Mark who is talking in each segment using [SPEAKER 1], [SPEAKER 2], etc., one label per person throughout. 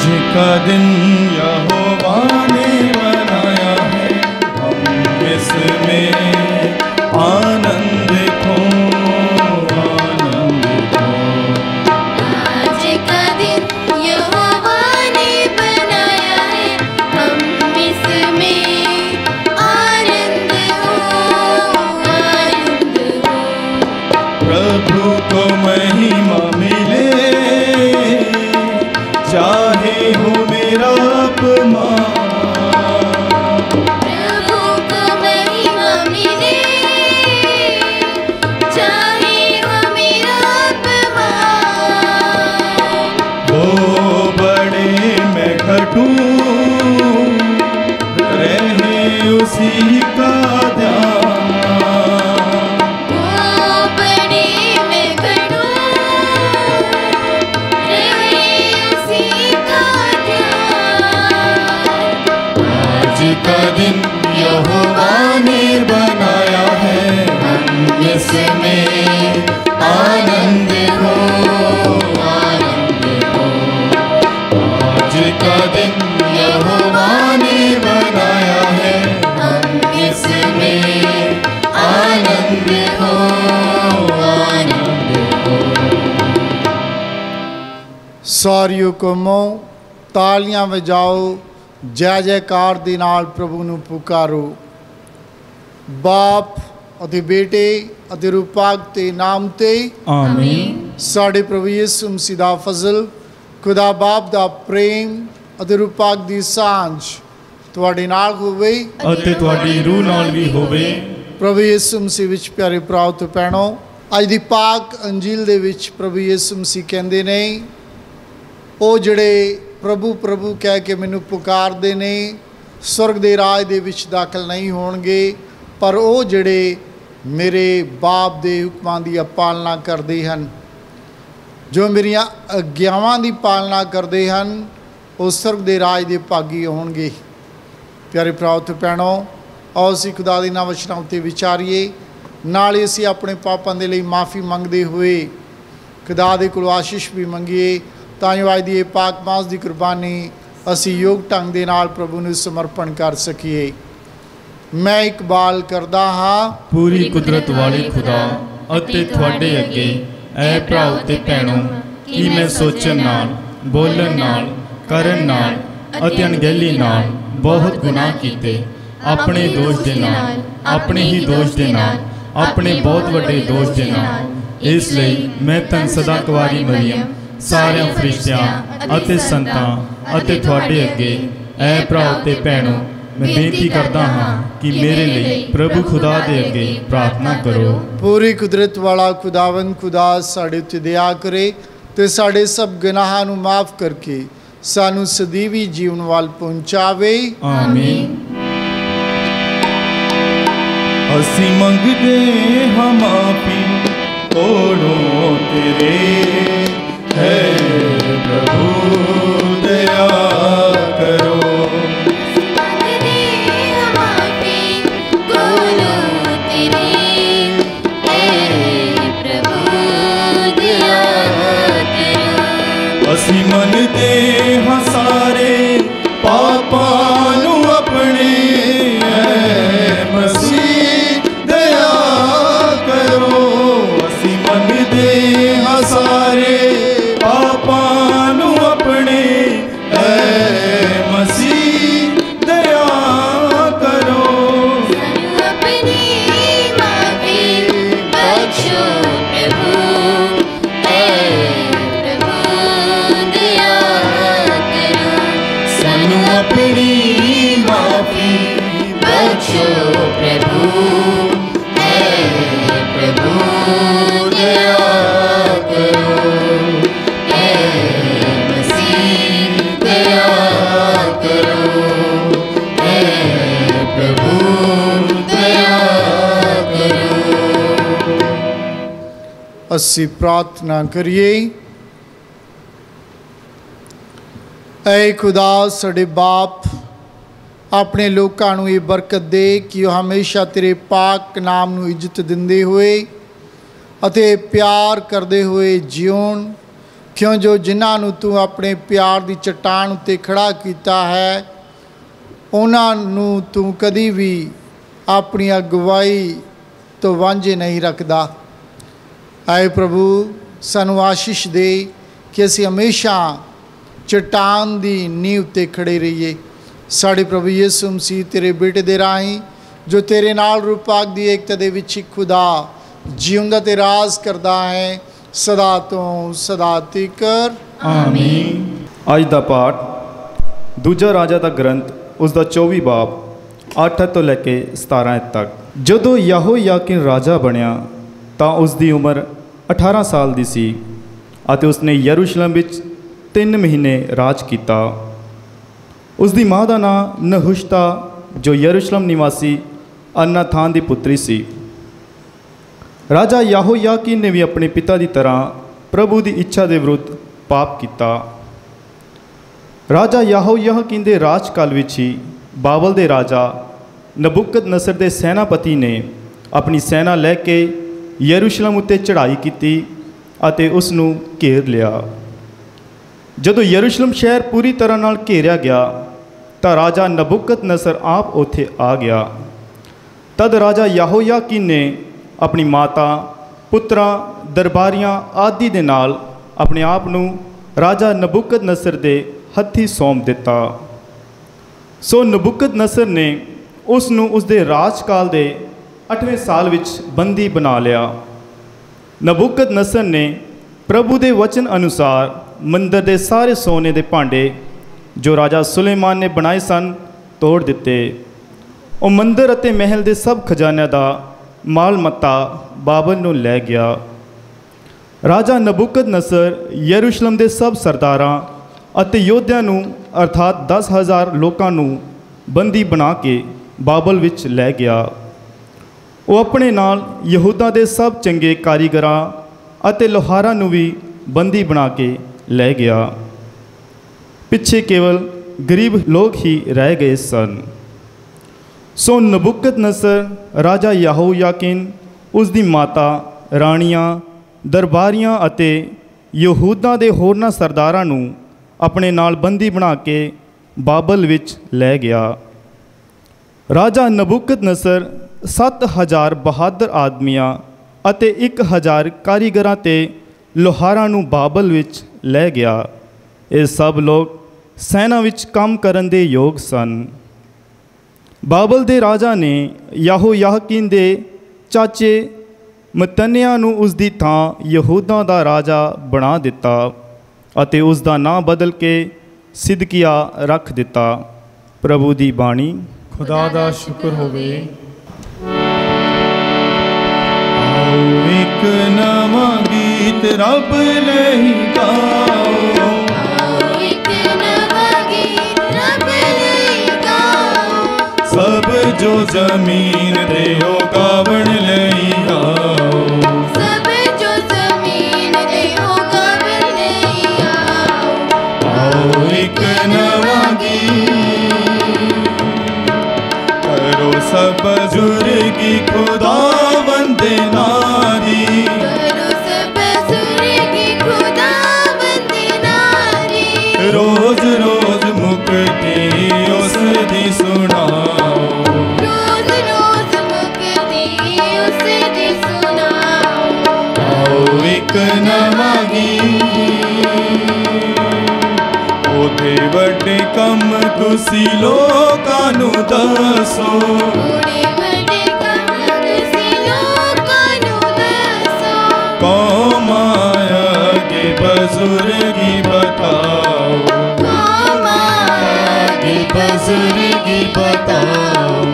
[SPEAKER 1] का दिन यहोवा ने बनाया है, हम इसमें आनंदित हो, आनंदित हो।
[SPEAKER 2] आज का दिन यहोवा ने बनाया है, हम इसमें आनंद हो, आनंद हो।
[SPEAKER 1] प्रभु को महिमा मिले, चाहे हो मेरा अपमान।
[SPEAKER 2] प्रभु को महिमा मिले, चाहे हो मेरा अपमान।
[SPEAKER 1] वो बड़े मैं घटूं, रहे उसी का ध्यान।
[SPEAKER 2] वो बड़े मैं घटूं, रहे उसी का ध्यान।
[SPEAKER 1] आज का दिन यहोवा ने बनाया है, हम इसमें आनंद हो, आनंद हो। आज का दिन यहोवा ने बनाया है, हम इसमें आनंद हो, आनंद हो।
[SPEAKER 3] ਸਾਰਿਓ ਕੌਮੋ ਤਾਲੀਆਂ ਵਜਾਓ, ਜੈ ਜੈਕਾਰ ਦੇ ਨਾਲ ਪ੍ਰਭੂ ਨੂੰ ਪੁਕਾਰੋ। ਬਾਪ ਅਤੇ ਬੇਟੇ ਅਤੇ ਰੂਪਾਕ ਦੇ ਨਾਮ ਤੇ
[SPEAKER 1] आमीन।
[SPEAKER 3] ਸਾਡੇ ਪ੍ਰਭੂ ਯਿਸੂ ਮਸੀਹ ਦਾ ਫਜ਼ਲ, ਖੁਦਾ ਬਾਪ ਦਾ ਪ੍ਰੇਮ ਅਤੇ ਰੂਪਾਕ ਦੀ ਸਾਂਝ ਤੁਹਾਡੇ ਨਾਲ ਹੋਵੇ
[SPEAKER 1] ਅਤੇ ਤੁਹਾਡੀ ਰੂਹ ਨਾਲ ਵੀ ਹੋਵੇ।
[SPEAKER 3] ਪ੍ਰਭੂ ਯਿਸੂ ਮਸੀਹ ਵਿੱਚ ਪਿਆਰੇ ਭਰਾਓ ਤੇ ਭੈਣੋ, ਅੱਜ ਦੀ ਪਾਕ ਅੰਜੀਲ ਦੇ ਵਿੱਚ ਪ੍ਰਭੂ ਯਿਸੂ ਮਸੀਹ ਕਹਿੰਦੇ ਨੇ, ਉਹ ਜਿਹੜੇ ਪ੍ਰਭੂ ਪ੍ਰਭੂ ਕਹਿ ਕੇ ਮੈਨੂੰ ਪੁਕਾਰਦੇ ਨੇ स्वर्ग ਦੇ ਰਾਜ ਦੇ ਵਿੱਚ ਦਾਖਲ ਨਹੀਂ ਹੋਣਗੇ, ਪਰ ਉਹ ਜਿਹੜੇ ਮੇਰੇ ਬਾਪ ਦੇ ਹੁਕਮਾਂ ਦੀ ਪਾਲਣਾ ਕਰਦੇ ਹਨ, ਜੋ ਮੇਰੀਆਂ ਆਗਿਆਵਾਂ ਦੀ ਪਾਲਣਾ ਕਰਦੇ ਹਨ, ਉਹ स्वर्ग ਦੇ ਰਾਜ ਦੇ ਭਾਗੀ ਹੋਣਗੇ। ਪਿਆਰੇ ਭਰਾਓ ਤੇ ਭੈਣੋ, ਆਓ ਅਸੀਂ ਖੁਦਾ ਦੇ ਨਾਮ ਵਚਨਾਂ ਉੱਤੇ ਵਿਚਾਰੀਏ, ਨਾਲ ਹੀ ਅਸੀਂ ਆਪਣੇ ਪਾਪਾਂ ਦੇ ਲਈ ਮਾਫੀ ਮੰਗਦੇ ਹੋਏ ਖੁਦਾ ਦੇ ਕੋਲ ਆਸ਼ੀਸ਼ ਵੀ ਮੰਗੀਏ, ਤਾਂ ਜੋ ਅੱਜ ਦੀ ਇਹ ਪਾਕ ਮਾਸ ਦੀ ਕੁਰਬਾਨੀ ਅਸੀਂ ਯੋਗ ਢੰਗ ਦੇ ਨਾਲ ਪ੍ਰਭੂ ਨੂੰ ਸਮਰਪਣ ਕਰ ਸਕੀਏ। ਮੈਂ ਇਕਬਾਲ ਕਰਦਾ ਹਾਂ
[SPEAKER 1] ਪੂਰੀ ਕੁਦਰਤ ਵਾਲੇ ਖੁਦਾ ਅਤੇ ਤੁਹਾਡੇ ਅੱਗੇ ਐ ਭਰਾਓ ਤੇ ਭੈਣੋ, ਕਿ ਮੈਂ ਸੋਚਣ ਨਾਲ, ਬੋਲਣ ਨਾਲ, ਕਰਨ ਨਾਲ ਅਤੇ ਅਣਗਹਿਲੀ ਨਾਲ ਬਹੁਤ ਗੁਨਾਹ ਕੀਤੇ, ਆਪਣੇ ਦੋਸ਼ ਦੇ ਨਾਲ, ਆਪਣੇ ਹੀ ਦੋਸ਼ ਦੇ ਨਾਲ, ਆਪਣੇ ਬਹੁਤ ਵੱਡੇ ਦੋਸ਼ ਦੇ ਨਾਲ। ਇਸ ਲਈ ਮੈਂ ਧੰਨ ਸਦਾ ਕੁਆਰੀ ਮਰੀਅਮ, ਸਾਰਿਆਂ ਫਰਿਸ਼ਤਿਆਂ ਅਤੇ ਸੰਤਾਂ ਅਤੇ ਤੁਹਾਡੇ ਅੱਗੇ ਐ ਭਰਾਓ ਤੇ ਭੈਣੋ, ਮੈਂ ਬੇਨਤੀ ਕਰਦਾ ਹਾਂ ਕਿ ਮੇਰੇ ਲਈ ਪ੍ਰਭੂ ਖੁਦਾ ਦੇ ਅੱਗੇ ਪ੍ਰਾਰਥਨਾ ਕਰੋ।
[SPEAKER 3] ਪੂਰੀ ਕੁਦਰਤ ਵਾਲਾ ਖੁਦਾਵੰਦ ਖੁਦਾ ਸਾਡੇ ਉੱਤੇ ਦਇਆ ਕਰੇ ਤੇ ਸਾਡੇ ਸਭ ਗੁਨਾਹਾਂ ਨੂੰ ਮਾਫ ਕਰਕੇ ਸਾਨੂੰ ਸਦੀਵੀ ਜੀਵਨ ਵੱਲ ਪਹੁੰਚਾਵੇ।
[SPEAKER 1] ਆਮੀਨ। ਅਸੀਂ ਮੰਗਦੇ ਹਾਂ ਮਾਫੀ ਕੋਲੋਂ ਤੇਰੇ, ਹੈ ਪ੍ਰਭੂ ਦਇਆ ਕਰੋ।
[SPEAKER 2] ਮੰਗਦੇ ਹਾਂ ਮਾਫੀ ਕੋਲੋਂ ਤੇਰੇ, ਹੈ ਪ੍ਰਭੂ ਦਇਆ ਕਰੋ।
[SPEAKER 1] ਅਸੀਂ ਮੰਨਦੇ ਹਾਂ ਸਾਰੇ ਪਾਪਾਂ ਨੂੰ ਆਪਣੇ, ਹੈ ਮਸੀਹ ਦਇਆ ਕਰੋ। ਅਸੀਂ ਮੰਨਦੇ ਹਾਂ ਸਾਰੇ ਪਾਪਾਂ ਨੂੰ ਆਪਣੇ, ਹੈ ਮਸੀਹ ਦਇਆ ਕਰੋ।
[SPEAKER 2] ਸਾਨੂੰ ਆਪਣੀ ਮਾਫੀ ਬਖਸ਼ੋ ਪ੍ਰਭੂ, ਹੈ ਪ੍ਰਭੂ ਦਇਆ ਕਰੋ।
[SPEAKER 1] ਸਾਨੂੰ ਆਪਣੀ ਮਾਫੀ ਬਖਸ਼ੋ ਪ੍ਰਭੂ, ਹੈ ਪ੍ਰਭੂ ਦਇਆ ਕਰੋ, ਹੈ ਮਸੀਹ ਦਇਆ ਕਰੋ, ਹੈ ਪ੍ਰਭੂ ਦਇਆ ਕਰੋ।
[SPEAKER 3] ਅਸੀਂ ਪ੍ਰਾਰਥਨਾ ਕਰੀਏ। ऐ खुदा साडे बाप, अपने लोगों को ये बरकत दे कि वो हमेशा तेरे पाक नाम नू इज्जत दिंदे हुए अते प्यार करते हुए जीवन क्यों जो जिन्हां नूं तू अपने प्यार की चट्टान उत्ते खड़ा किया है उन्हां नूं तू कदी भी अपनी अगवाई तो वांझे नहीं रखदा। आए प्रभु सानू आशीष दे कि असीं हमेशा चट्टान की नींह उत्ते खड़े रहिए। साढ़े प्रभु यीशु मसीह तेरे बेटे दे राहीं जो तेरे नाल रूपाक दी एकता दे विच खुदा जीउंदा ते राज करदा है सदा तो सदा तिकर
[SPEAKER 1] आमीन।
[SPEAKER 4] ਅੱਜ ਦਾ ਪਾਠ ਦੂਜਾ ਰਾਜਾ ਦਾ ਗ੍ਰੰਥ ਉਸ ਦਾ 24 ਬਾਬ 8 ਤੋਂ ਲੈ ਕੇ 17 ਤੱਕ। ਜਦੋਂ ਯਹੋਯਾਕੀਨ ਰਾਜਾ ਬਣਿਆ ਤਾਂ ਉਸ ਦੀ ਉਮਰ 18 ਸਾਲ ਦੀ ਸੀ ਅਤੇ ਉਸਨੇ ਯਰੂਸ਼ਲਮ ਵਿੱਚ 3 ਮਹੀਨੇ ਰਾਜ ਕੀਤਾ। ਉਸ ਦੀ ਮਾਂ ਦਾ ਨਾਂ ਨਹੁਸ਼ਤਾ ਜੋ ਯਰੂਸ਼ਲਮ ਨਿਵਾਸੀ ਅਨਾਥਾਨ ਦੀ ਪੁੱਤਰੀ ਸੀ। ਰਾਜਾ ਯਹੋਯਾਕੀਨ ਨੇ ਵੀ ਆਪਣੇ ਪਿਤਾ ਦੀ ਤਰ੍ਹਾਂ ਪ੍ਰਭੂ ਦੀ ਇੱਛਾ ਦੇ ਵਿਰੁੱਧ ਪਾਪ ਕੀਤਾ। ਰਾਜਾ ਯਹੋਯਾਕੀਨ ਦੇ ਰਾਜ ਕਾਲ ਵਿੱਚ ਹੀ ਬਾਬਲ ਦੇ ਰਾਜਾ ਨਬੁਕਦਨਸਰ ਦੇ ਸੈਨਾਪਤੀ ਨੇ ਆਪਣੀ ਸੈਨਾ ਲੈ ਕੇ ਯਰੂਸ਼ਲਮ ਉੱਤੇ ਚੜ੍ਹਾਈ ਕੀਤੀ ਅਤੇ ਉਸ ਨੂੰ ਘੇਰ ਲਿਆ। ਜਦੋਂ ਯਰੂਸ਼ਲਮ ਸ਼ਹਿਰ ਪੂਰੀ ਤਰ੍ਹਾਂ ਨਾਲ ਘੇਰਿਆ ਗਿਆ ਤਾਂ ਰਾਜਾ ਨਬੁਕਦਨਸਰ ਆਪ ਉੱਥੇ ਆ ਗਿਆ। ਤਦ ਰਾਜਾ ਯਹੋਯਾਕੀਨ ਨੇ ਆਪਣੀ ਮਾਤਾ ਪੁੱਤਰਾਂ ਦਰਬਾਰੀਆਂ ਆਦਿ ਦੇ ਨਾਲ ਆਪਣੇ ਆਪ ਨੂੰ ਰਾਜਾ ਨਬੁਕਦਨਸਰ ਦੇ ਹੱਥੀਂ ਸੌਂਪ ਦਿੱਤਾ। ਸੋ ਨਬੁਕਦਨਸਰ ਨੇ ਉਸ ਨੂੰ ਉਸ ਦੇ ਰਾਜਕਾਲ ਦੇ 8ਵੇਂ ਸਾਲ ਵਿੱਚ ਬੰਦੀ ਬਣਾ ਲਿਆ। ਨਬੁਕਦਨਸਰ ਨੇ ਪ੍ਰਭੂ ਦੇ ਵਚਨ ਅਨੁਸਾਰ ਮੰਦਰ ਦੇ ਸਾਰੇ ਸੋਨੇ ਦੇ ਭਾਂਡੇ ਜੋ ਰਾਜਾ ਸੁਲੇਮਾਨ ਨੇ ਬਣਾਏ ਸਨ ਤੋੜ ਦਿੱਤੇ। ਉਹ ਮੰਦਰ ਅਤੇ ਮਹਿਲ ਦੇ ਸਭ ਖਜ਼ਾਨਿਆਂ ਦਾ ਮਾਲ ਮੱਤਾ ਬਾਬਲ ਨੂੰ ਲੈ ਗਿਆ। ਰਾਜਾ ਨਬੁਕਦਨਸਰ ਯਰੂਸ਼ਲਮ ਦੇ ਸਭ ਸਰਦਾਰਾਂ ਅਤੇ ਯੋਧਿਆਂ ਨੂੰ ਅਰਥਾਤ 10,000 ਲੋਕਾਂ ਨੂੰ ਬੰਦੀ ਬਣਾ ਕੇ ਬਾਬਲ ਵਿੱਚ ਲੈ ਗਿਆ। ਉਹ ਆਪਣੇ ਨਾਲ ਯਹੂਦਾ ਦੇ ਸਭ ਚੰਗੇ ਕਾਰੀਗਰਾਂ ਅਤੇ ਲੋਹਾਰਾਂ ਨੂੰ ਵੀ ਬੰਦੀ ਬਣਾ ਕੇ ਲੈ ਗਿਆ। ਪਿੱਛੇ ਕੇਵਲ ਗਰੀਬ ਲੋਕ ਹੀ ਰਹਿ ਗਏ ਸਨ। ਸੋ ਨਬੁਕਦਨਸਰ ਰਾਜਾ ਯਹੋਯਾਕੀਨ ਉਸ ਦੀ ਮਾਤਾ ਰਾਣੀਆਂ ਦਰਬਾਰੀਆਂ ਅਤੇ ਯਹੂਦਾ ਦੇ ਹੋਰਨਾਂ ਸਰਦਾਰਾਂ ਨੂੰ ਆਪਣੇ ਨਾਲ ਬੰਦੀ ਬਣਾ ਕੇ ਬਾਬਲ ਵਿੱਚ ਲੈ ਗਿਆ। ਰਾਜਾ ਨਬੁਕਦਨਸਰ 7,000 ਬਹਾਦਰ ਆਦਮੀਆਂ ਅਤੇ 1,000 ਕਾਰੀਗਰਾਂ ਤੇ ਲੋਹਾਰਾਂ ਨੂੰ ਬਾਬਲ ਵਿੱਚ ਲੈ ਗਿਆ। ਇਹ ਸਭ ਲੋਕ ਸੈਨਾ ਵਿੱਚ ਕੰਮ ਕਰਨ ਦੇ ਯੋਗ ਸਨ। ਬਾਬਲ ਦੇ ਰਾਜਾ ਨੇ ਯਹੋਯਾਕੀਨ ਦੇ ਚਾਚੇ ਮਤਨਿਆ ਨੂੰ ਉਸ ਦੀ ਥਾਂ ਯਹੂਦਾ ਦਾ ਰਾਜਾ ਬਣਾ ਦਿੱਤਾ ਅਤੇ ਉਸ ਦਾ ਨਾਂ ਬਦਲ ਕੇ ਸਿਦਕਿਆ ਰੱਖ ਦਿੱਤਾ। ਪ੍ਰਭੂ ਦੀ ਬਾਣੀ।
[SPEAKER 1] ਖੁਦਾ ਦਾ ਸ਼ੁਕਰ ਹੋਵੇ। ਆਓ ਇੱਕ ਨਵਾਂ ਗੀਤ ਰੱਬ ਲਈ ਗਾਓ।
[SPEAKER 2] ਆਓ ਇੱਕ ਨਵਾਂ ਗੀਤ ਰੱਬ ਲਈ ਗਾਓ।
[SPEAKER 1] ਸਭ ਜੋ ਜ਼ਮੀਨ ਦੇ ਹੋ ਗਾਵਣ ਲਈ ਆਓ।
[SPEAKER 2] ਸਭ ਜੋ ਜ਼ਮੀਨ ਦੇ ਹੋ ਗਾਵਣ ਲਈ ਆਓ।
[SPEAKER 1] ਆਓ ਇੱਕ ਨਵਾਂ ਗੀਤ ਕਰੋ ਸਭ ਬਜ਼ੁਰਗੀ ਖੁਦਾਵੰਦ ਦੇ ਨਾਂ ਦੀ।
[SPEAKER 2] ਕਰੋ ਸਭ ਬਜ਼ੁਰਗੀ ਖੁਦਾਵੰਦ ਦੇ ਨਾਂ ਦੀ।
[SPEAKER 1] ਰੋਜ਼ ਰੋਜ਼ ਮੁਕਤੀ ਉਸ ਦੀ ਸੁਣਾਓ।
[SPEAKER 2] ਰੋਜ਼ ਰੋਜ਼ ਮੁਕਤੀ ਉਸ ਦੀ ਸੁਣਾਓ।
[SPEAKER 1] ਆਓ ਇੱਕ ਨਵਾਂ ਗੀਤ ਉਹਦੇ ਵੱਡੇ ਕੰਮ ਤੁਸੀਂ ਲੋਕਾਂ ਨੂੰ ਦੱਸੋ।
[SPEAKER 2] ਬੜੇ ਵੱਡੇ ਕੰਮ ਤੁਸੀਂ ਲੋਕਾਂ ਨੂੰ ਦੱਸੋ।
[SPEAKER 1] ਕੌਮਾਂ ਅੱਗੇ ਬਜ਼ੁਰਗੀ ਬਤਾਓ।
[SPEAKER 2] ਕੌਮਾਂ
[SPEAKER 1] ਅੱਗੇ ਬਜ਼ੁਰਗੀ ਬਤਾਓ।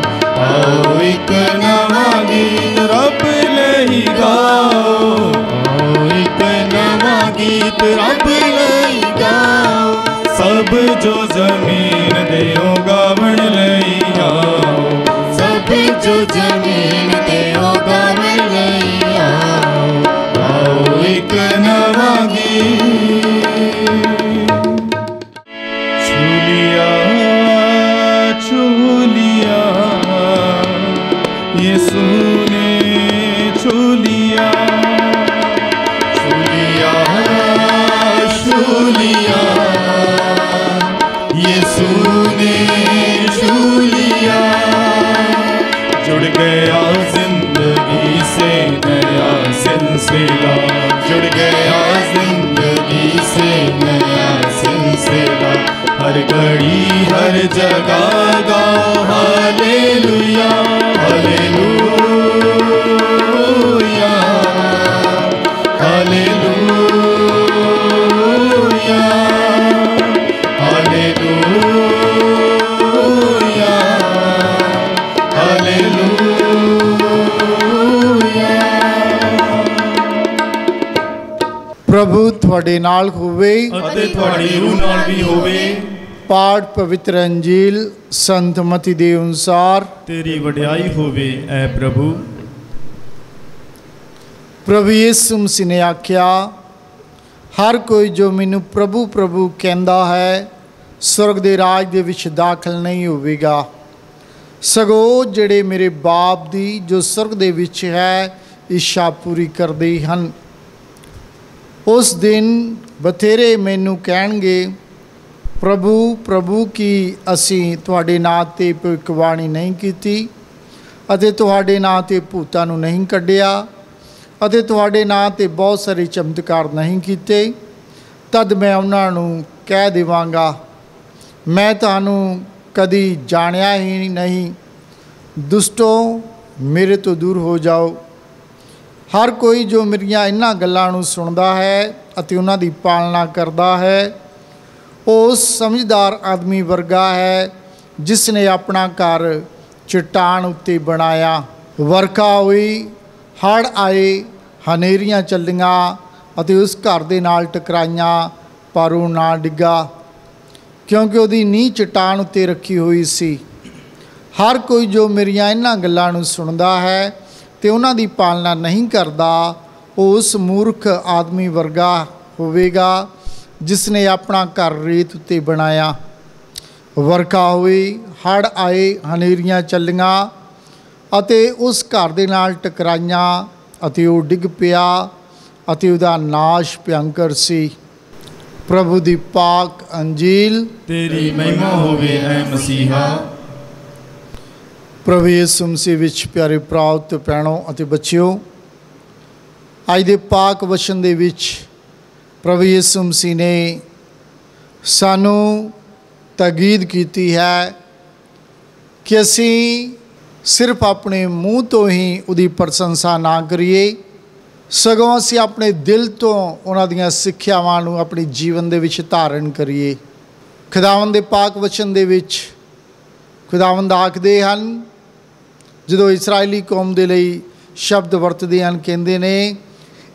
[SPEAKER 1] ਆਓ ਇੱਕ ਨਵਾਂ ਗੀਤ ਰੱਬ ਲਈ ਗਾਓ। ਆਓ ਇੱਕ ਨਵਾਂ ਗੀਤ ਰੱਬ ਲਈ ਗਾਓ। ਸਭ ਜੋ ਜ਼ਮੀਨ ਦੇ ਹੋ ਗਾਵਣ ਲਈ ਆਓ। ਸਭ ਜੋ ਜ਼ਮੀਨ ਤੇ ਹੋ ਗਾਵਣ ਲਈ ਆਓ। ਆਓ ਇੱਕ ਨਵਾਂ ਗੀਤ। ਛੂਲਿਆ ਛੂਲਿਆ ਯਿਸੂ ਨੇ ਛੂਲਿਆ ਛੂਲਿਆ नया सिलसिला, जुड़ गया जिंदगी से नया सिलसिला। हर घड़ी हर जगह गाओ hallelujah hallelujah hallelujah hallelujah hallelujah.
[SPEAKER 3] प्रभु ਤੁਹਾਡੇ ਨਾਲ ਹੋਵੇ
[SPEAKER 1] ਅਤੇ ਤੁਹਾਡੀ ਰੂਹ ਨਾਲ ਵੀ ਹੋਵੇ।
[SPEAKER 3] ਪਾਠ ਪਵਿੱਤਰ ਅੰਜੀਲ ਸੰਤ ਮਤੀ ਦੇ ਅਨੁਸਾਰ।
[SPEAKER 1] ਤੇਰੀ ਵਡਿਆਈ ਹੋਵੇ ਐ ਪ੍ਰਭੂ।
[SPEAKER 3] ਪ੍ਰਭੂ ਯਿਸੂ ਮਸੀਹ ਨੇ ਆਖਿਆ, ਹਰ ਕੋਈ ਜੋ ਮੈਨੂੰ ਪ੍ਰਭੂ ਪ੍ਰਭੂ ਕਹਿੰਦਾ ਹੈ स्वर्ग ਦੇ ਰਾਜ ਦੇ ਵਿੱਚ ਦਾਖਲ ਨਹੀਂ ਹੋਵੇਗਾ, ਸਗੋਂ ਜਿਹੜੇ ਮੇਰੇ ਬਾਪ ਦੀ ਜੋ स्वर्ग ਦੇ ਵਿੱਚ ਹੈ ਇੱਛਾ ਪੂਰੀ ਕਰਦੇ ਹਨ। ਉਸ ਦਿਨ ਬਥੇਰੇ ਮੈਨੂੰ ਕਹਿਣਗੇ, ਪ੍ਰਭੂ ਪ੍ਰਭੂ ਕੀ ਅਸੀਂ ਤੁਹਾਡੇ ਨਾਂ 'ਤੇ ਭਵਿੱਖਬਾਣੀ ਨਹੀਂ ਕੀਤੀ ਅਤੇ ਤੁਹਾਡੇ ਨਾਂ 'ਤੇ ਭੂਤਾਂ ਨੂੰ ਨਹੀਂ ਕੱਢਿਆ ਅਤੇ ਤੁਹਾਡੇ ਨਾਂ 'ਤੇ ਬਹੁਤ ਸਾਰੇ ਚਮਤਕਾਰ ਨਹੀਂ ਕੀਤੇ। ਤਦ ਮੈਂ ਉਹਨਾਂ ਨੂੰ ਕਹਿ ਦੇਵਾਂਗਾ, ਮੈਂ ਤੁਹਾਨੂੰ ਕਦੀ ਜਾਣਿਆ ਹੀ ਨਹੀਂ, ਦੁਸ਼ਟੋ ਮੇਰੇ ਤੋਂ ਦੂਰ ਹੋ ਜਾਓ। ਹਰ ਕੋਈ ਜੋ ਮੇਰੀਆਂ ਇਹਨਾਂ ਗੱਲਾਂ ਨੂੰ ਸੁਣਦਾ ਹੈ ਅਤੇ ਉਹਨਾਂ ਦੀ ਪਾਲਣਾ ਕਰਦਾ ਹੈ, ਉਹ ਸਮਝਦਾਰ ਆਦਮੀ ਵਰਗਾ ਹੈ ਜਿਸ ਨੇ ਆਪਣਾ ਘਰ ਚਟਾਨ ਉੱਤੇ ਬਣਾਇਆ। ਵਰਖਾ ਹੋਈ, ਹੜ੍ਹ ਆਏ, ਹਨੇਰੀਆਂ ਚੱਲੀਆਂ ਅਤੇ ਉਸ ਘਰ ਦੇ ਨਾਲ ਟਕਰਾਈਆਂ, ਪਰ ਉਹ ਨਾ ਡਿੱਗਾ ਕਿਉਂਕਿ ਉਹਦੀ ਨੀਂਹ ਚਟਾਨ ਉੱਤੇ ਰੱਖੀ ਹੋਈ ਸੀ। ਹਰ ਕੋਈ ਜੋ ਮੇਰੀਆਂ ਇਹਨਾਂ ਗੱਲਾਂ ਨੂੰ ਸੁਣਦਾ ਹੈ ਤੇ ਉਹਨਾਂ ਦੀ ਪਾਲਣਾ ਨਹੀਂ ਕਰਦਾ, ਉਹ ਉਸ ਮੂਰਖ ਆਦਮੀ ਵਰਗਾ ਹੋਵੇਗਾ ਜਿਸ ਨੇ ਆਪਣਾ ਘਰ ਰੇਤ ਉੱਤੇ ਬਣਾਇਆ। ਵਰਖਾ ਹੋਈ, ਹੜ੍ਹ ਆਏ, ਹਨੇਰੀਆਂ ਚੱਲੀਆਂ ਅਤੇ ਉਸ ਘਰ ਦੇ ਨਾਲ ਟਕਰਾਈਆਂ ਅਤੇ ਉਹ ਡਿੱਗ ਪਿਆ ਅਤੇ ਉਹਦਾ ਨਾਸ਼ ਭਿਅੰਕਰ ਸੀ। ਪ੍ਰਭੂ ਦੀ ਪਾਕ ਅੰਜੀਲ।
[SPEAKER 1] ਤੇਰੀ ਮਹਿਮਾ ਹੋਵੇ ਐ ਮਸੀਹਾ।
[SPEAKER 3] ਪ੍ਰਭੂ ਯਿਸੂ ਮਸੀਹ ਵਿੱਚ ਪਿਆਰੇ ਭਰਾਓ ਤੇ ਭੈਣੋ ਅਤੇ ਬੱਚਿਓ, ਅੱਜ ਦੇ ਪਾਕ ਵਚਨ ਦੇ ਵਿੱਚ ਪ੍ਰਭੂ ਯਿਸੂ ਮਸੀਹ ਨੇ ਸਾਨੂੰ ਤਾਕੀਦ ਕੀਤੀ ਹੈ ਕਿ ਅਸੀਂ ਸਿਰਫ ਆਪਣੇ ਮੂੰਹ ਤੋਂ ਹੀ ਉਹਦੀ ਪ੍ਰਸ਼ੰਸਾ ਨਾ ਕਰੀਏ, ਸਗੋਂ ਅਸੀਂ ਆਪਣੇ ਦਿਲ ਤੋਂ ਉਹਨਾਂ ਦੀਆਂ ਸਿੱਖਿਆਵਾਂ ਨੂੰ ਆਪਣੇ ਜੀਵਨ ਦੇ ਵਿੱਚ ਧਾਰਨ ਕਰੀਏ। ਖੁਦਾਵੰਦ ਦੇ ਪਾਕ ਵਚਨ ਦੇ ਵਿੱਚ ਖੁਦਾਵੰਦ ਆਖਦੇ ਹਨ, ਜਦੋਂ ਇਸਰਾਏਲੀ ਕੌਮ ਦੇ ਲਈ ਸ਼ਬਦ ਵਰਤਦੇ ਹਨ, ਕਹਿੰਦੇ ਨੇ,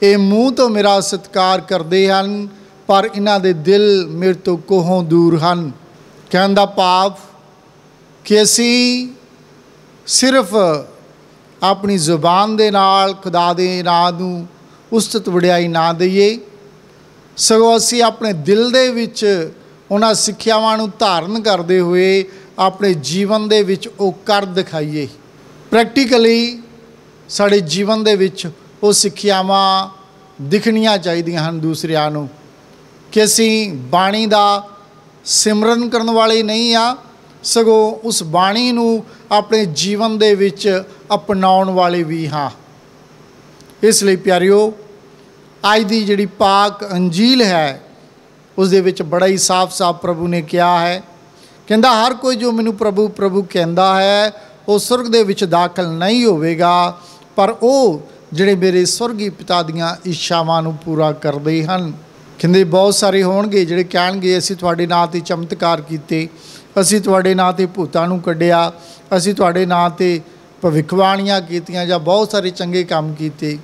[SPEAKER 3] ਇਹ ਮੂੰਹ ਤੋਂ ਮੇਰਾ ਸਤਿਕਾਰ ਕਰਦੇ ਹਨ ਪਰ ਇਹਨਾਂ ਦੇ ਦਿਲ ਮੇਰੇ ਤੋਂ ਕੋਹਾਂ ਦੂਰ ਹਨ। ਕਹਿਣ ਦਾ ਭਾਵ ਕਿ ਅਸੀਂ ਸਿਰਫ ਆਪਣੀ ਜ਼ੁਬਾਨ ਦੇ ਨਾਲ ਖੁਦਾ ਦੇ ਨਾਂ ਨੂੰ ਉਸਤਤ ਵਡਿਆਈ ਨਾ ਦਈਏ, ਸਗੋਂ ਅਸੀਂ ਆਪਣੇ ਦਿਲ ਦੇ ਵਿੱਚ ਉਹਨਾਂ ਸਿੱਖਿਆਵਾਂ ਨੂੰ ਧਾਰਨ ਕਰਦੇ ਹੋਏ ਆਪਣੇ ਜੀਵਨ ਦੇ ਵਿੱਚ ਉਹ ਕਰ ਦਿਖਾਈਏ। ਪ੍ਰੈਕਟੀਕਲੀ ਸਾਡੇ ਜੀਵਨ ਦੇ ਵਿੱਚ ਉਹ ਸਿੱਖਿਆਵਾਂ ਦਿਖਣੀਆਂ ਚਾਹੀਦੀਆਂ ਹਨ ਦੂਸਰਿਆਂ ਨੂੰ ਕਿ ਅਸੀਂ ਬਾਣੀ ਦਾ ਸਿਮਰਨ ਕਰਨ ਵਾਲੇ ਨਹੀਂ ਆ, ਸਗੋਂ ਉਸ ਬਾਣੀ ਨੂੰ ਆਪਣੇ ਜੀਵਨ ਦੇ ਵਿੱਚ ਅਪਣਾਉਣ ਵਾਲੇ ਵੀ ਹਾਂ। ਇਸ ਲਈ ਪਿਆਰਿਓ, ਅੱਜ ਦੀ ਜਿਹੜੀ ਪਾਕ ਅੰਜੀਲ ਹੈ ਉਸ ਦੇ ਵਿੱਚ ਬੜਾ ਹੀ ਸਾਫ਼-ਸਾਫ਼ ਪ੍ਰਭੂ ਨੇ ਕਿਹਾ ਹੈ, ਕਹਿੰਦਾ ਹਰ ਕੋਈ ਜੋ ਮੈਨੂੰ ਪ੍ਰਭੂ ਪ੍ਰਭੂ ਕਹਿੰਦਾ ਹੈ ਉਹ ਸੁਰਗ ਦੇ ਵਿੱਚ ਦਾਖਲ ਨਹੀਂ ਹੋਵੇਗਾ, ਪਰ ਉਹ ਜਿਹੜੇ ਮੇਰੇ ਸੁਰਗੀ ਪਿਤਾ ਦੀਆਂ ਇੱਛਾਵਾਂ ਨੂੰ ਪੂਰਾ ਕਰਦੇ ਹਨ। ਕਹਿੰਦੇ ਬਹੁਤ ਸਾਰੇ ਹੋਣਗੇ ਜਿਹੜੇ ਕਹਿਣਗੇ ਅਸੀਂ ਤੁਹਾਡੇ ਨਾਂ 'ਤੇ ਚਮਤਕਾਰ ਕੀਤੇ, ਅਸੀਂ ਤੁਹਾਡੇ ਨਾਂ 'ਤੇ ਭੂਤਾਂ ਨੂੰ ਕੱਢਿਆ, ਅਸੀਂ ਤੁਹਾਡੇ ਨਾਂ 'ਤੇ ਭਵਿੱਖਬਾਣੀਆਂ ਕੀਤੀਆਂ ਜਾਂ ਬਹੁਤ ਸਾਰੇ ਚੰਗੇ ਕੰਮ ਕੀਤੇ।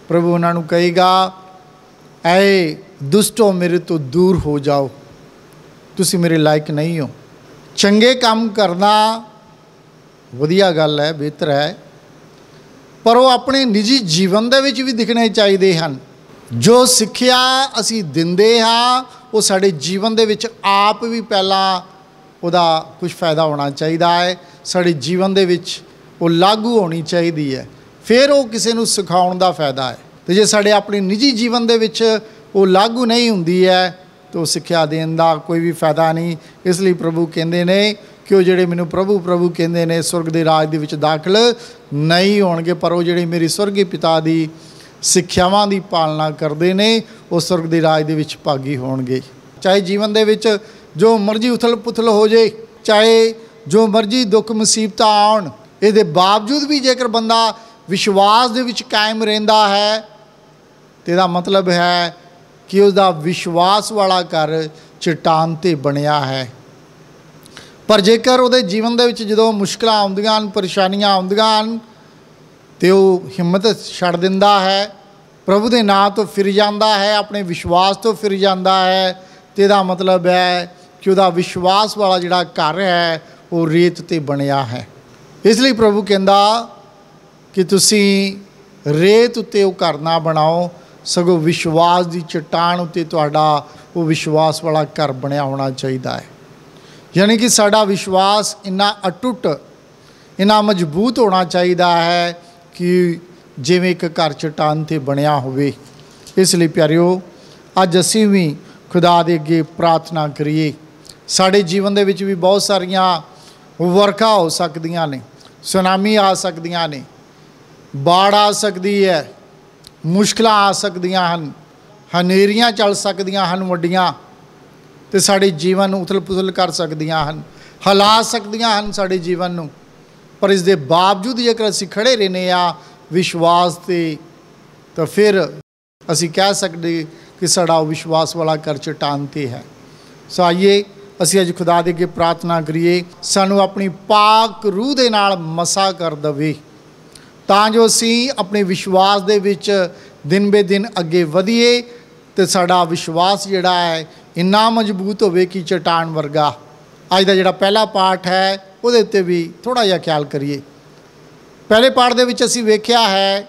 [SPEAKER 3] ਪ੍ਰਭੂ ਉਹਨਾਂ ਨੂੰ ਕਹੇਗਾ, ਐ ਦੁਸ਼ਟੋ ਮੇਰੇ ਤੋਂ ਦੂਰ ਹੋ ਜਾਓ, ਤੁਸੀਂ ਮੇਰੇ ਲਾਇਕ ਨਹੀਂ ਹੋ। ਚੰਗੇ ਕੰਮ ਕਰਨਾ ਵਧੀਆ ਗੱਲ ਹੈ, ਬਿਹਤਰ ਹੈ, ਪਰ ਉਹ ਆਪਣੇ ਨਿੱਜੀ ਜੀਵਨ ਦੇ ਵਿੱਚ ਵੀ ਦਿਖਣੇ ਚਾਹੀਦੇ ਹਨ। ਜੋ ਸਿੱਖਿਆ ਅਸੀਂ ਦਿੰਦੇ ਹਾਂ ਉਹ ਸਾਡੇ ਜੀਵਨ ਦੇ ਵਿੱਚ ਆਪ ਵੀ ਪਹਿਲਾਂ ਉਹਦਾ ਕੁਝ ਫਾਇਦਾ ਹੋਣਾ ਚਾਹੀਦਾ ਹੈ, ਸਾਡੇ ਜੀਵਨ ਦੇ ਵਿੱਚ ਉਹ ਲਾਗੂ ਹੋਣੀ ਚਾਹੀਦੀ ਹੈ, ਫਿਰ ਉਹ ਕਿਸੇ ਨੂੰ ਸਿਖਾਉਣ ਦਾ ਫਾਇਦਾ ਹੈ। ਅਤੇ ਜੇ ਸਾਡੇ ਆਪਣੇ ਨਿੱਜੀ ਜੀਵਨ ਦੇ ਵਿੱਚ ਉਹ ਲਾਗੂ ਨਹੀਂ ਹੁੰਦੀ ਹੈ ਤਾਂ ਉਹ ਸਿੱਖਿਆ ਦੇਣ ਦਾ ਕੋਈ ਵੀ ਫਾਇਦਾ ਨਹੀਂ। ਇਸ ਲਈ ਪ੍ਰਭੂ ਕਹਿੰਦੇ ਨੇ ਕਿ ਉਹ ਜਿਹੜੇ ਮੈਨੂੰ ਪ੍ਰਭੂ ਪ੍ਰਭੂ ਕਹਿੰਦੇ ਨੇ ਸੁਰਗ ਦੇ ਰਾਜ ਦੇ ਵਿੱਚ ਦਾਖਲ ਨਹੀਂ ਹੋਣਗੇ, ਪਰ ਉਹ ਜਿਹੜੇ ਮੇਰੀ ਸੁਰਗੀ ਪਿਤਾ ਦੀ ਸਿੱਖਿਆਵਾਂ ਦੀ ਪਾਲਣਾ ਕਰਦੇ ਨੇ ਉਹ ਸੁਰਗ ਦੇ ਰਾਜ ਦੇ ਵਿੱਚ ਭਾਗੀ ਹੋਣਗੇ। ਚਾਹੇ ਜੀਵਨ ਦੇ ਵਿੱਚ ਜੋ ਮਰਜ਼ੀ ਉਥਲ ਪੁਥਲ ਹੋ ਜੇ, ਚਾਹੇ ਜੋ ਮਰਜ਼ੀ ਦੁੱਖ ਮੁਸੀਬਤਾਂ ਆਉਣ, ਇਹਦੇ ਬਾਵਜੂਦ ਵੀ ਜੇਕਰ ਬੰਦਾ ਵਿਸ਼ਵਾਸ ਦੇ ਵਿੱਚ ਕਾਇਮ ਰਹਿੰਦਾ ਹੈ ਤੇ ਇਹਦਾ ਮਤਲਬ ਹੈ ਕਿ ਉਸਦਾ ਵਿਸ਼ਵਾਸ ਵਾਲਾ ਘਰ ਚਟਾਨ 'ਤੇ ਬਣਿਆ ਹੈ। ਪਰ ਜੇਕਰ ਉਹਦੇ ਜੀਵਨ ਦੇ ਵਿੱਚ ਜਦੋਂ ਮੁਸ਼ਕਲਾਂ ਆਉਂਦੀਆਂ ਹਨ, ਪਰੇਸ਼ਾਨੀਆਂ ਆਉਂਦੀਆਂ ਹਨ, ਤੇ ਉਹ ਹਿੰਮਤ ਛੱਡ ਦਿੰਦਾ ਹੈ, ਪ੍ਰਭੂ ਦੇ ਨਾਂ ਤੋਂ ਫਿਰ ਜਾਂਦਾ ਹੈ, ਆਪਣੇ ਵਿਸ਼ਵਾਸ ਤੋਂ ਫਿਰ ਜਾਂਦਾ ਹੈ, ਤੇ ਇਹਦਾ ਮਤਲਬ ਹੈ ਕਿ ਉਹਦਾ ਵਿਸ਼ਵਾਸ ਵਾਲਾ ਜਿਹੜਾ ਘਰ ਹੈ ਉਹ ਰੇਤ 'ਤੇ ਬਣਿਆ ਹੈ। ਇਸ ਲਈ ਪ੍ਰਭੂ ਕਹਿੰਦਾ ਕਿ ਤੁਸੀਂ ਰੇਤ ਉੱਤੇ ਉਹ ਘਰ ਨਾ ਬਣਾਓ, ਸਗੋਂ ਵਿਸ਼ਵਾਸ ਦੀ ਚਟਾਨ ਉੱਤੇ ਤੁਹਾਡਾ ਉਹ ਵਿਸ਼ਵਾਸ ਵਾਲਾ ਘਰ ਬਣਿਆ ਹੋਣਾ ਚਾਹੀਦਾ ਹੈ। ਯਾਨੀ ਕਿ ਸਾਡਾ ਵਿਸ਼ਵਾਸ ਇੰਨਾ ਅਟੁੱਟ, ਇੰਨਾ ਮਜ਼ਬੂਤ ਹੋਣਾ ਚਾਹੀਦਾ ਹੈ ਕਿ ਜਿਵੇਂ ਇੱਕ ਘਰ ਚਟਾਨ 'ਤੇ ਬਣਿਆ ਹੋਵੇ। ਇਸ ਲਈ ਪਿਆਰਿਓ, ਅੱਜ ਅਸੀਂ ਵੀ ਖੁਦਾ ਦੇ ਅੱਗੇ ਪ੍ਰਾਰਥਨਾ ਕਰੀਏ। ਸਾਡੇ ਜੀਵਨ ਦੇ ਵਿੱਚ ਵੀ ਬਹੁਤ ਸਾਰੀਆਂ ਵਰਖਾ ਹੋ ਸਕਦੀਆਂ ਨੇ, ਸੁਨਾਮੀ ਆ ਸਕਦੀਆਂ ਨੇ, ਬਾੜ ਆ ਸਕਦੀ ਹੈ, ਮੁਸ਼ਕਲਾਂ ਆ ਸਕਦੀਆਂ ਹਨ, ਹਨੇਰੀਆਂ ਚੱਲ ਸਕਦੀਆਂ ਹਨ ਵੱਡੀਆਂ, ਤੇ ਸਾਡੇ ਜੀਵਨ ਨੂੰ ਉਥਲ ਪੁਥਲ ਕਰ ਸਕਦੀਆਂ ਹਨ, ਹਿਲਾ ਸਕਦੀਆਂ ਹਨ ਸਾਡੇ ਜੀਵਨ ਨੂੰ। ਪਰ ਇਸ ਦੇ ਬਾਵਜੂਦ ਜੇਕਰ ਅਸੀਂ ਖੜ੍ਹੇ ਰਹਿੰਦੇ ਹਾਂ ਵਿਸ਼ਵਾਸ 'ਤੇ, ਤਾਂ ਫਿਰ ਅਸੀਂ ਕਹਿ ਸਕਦੇ ਕਿ ਸਾਡਾ ਉਹ ਵਿਸ਼ਵਾਸ ਵਾਲਾ ਘਰ ਚਟਾਨ 'ਤੇ ਹੈ। ਸੋ ਆਈਏ ਅਸੀਂ ਅੱਜ ਖੁਦਾ ਦੇ ਅੱਗੇ ਪ੍ਰਾਰਥਨਾ ਕਰੀਏ, ਸਾਨੂੰ ਆਪਣੀ ਪਾਕ ਰੂਹ ਦੇ ਨਾਲ ਮਸਾ ਕਰ ਦੇਵੇ, ਤਾਂ ਜੋ ਅਸੀਂ ਆਪਣੇ ਵਿਸ਼ਵਾਸ ਦੇ ਵਿੱਚ ਦਿਨ ਬੇ ਦਿਨ ਅੱਗੇ ਵਧੀਏ ਤੇ ਸਾਡਾ ਵਿਸ਼ਵਾਸ ਜਿਹੜਾ ਹੈ ਇੰਨਾ ਮਜ਼ਬੂਤ ਹੋਵੇ ਕਿ ਚਟਾਨ ਵਰਗਾ। ਅੱਜ ਦਾ ਜਿਹੜਾ ਪਹਿਲਾ ਪਾਠ ਹੈ ਉਹਦੇ ਉੱਤੇ ਵੀ ਥੋੜ੍ਹਾ ਜਿਹਾ ਖਿਆਲ ਕਰੀਏ। ਪਹਿਲੇ ਪਾਠ ਦੇ ਵਿੱਚ ਅਸੀਂ ਵੇਖਿਆ ਹੈ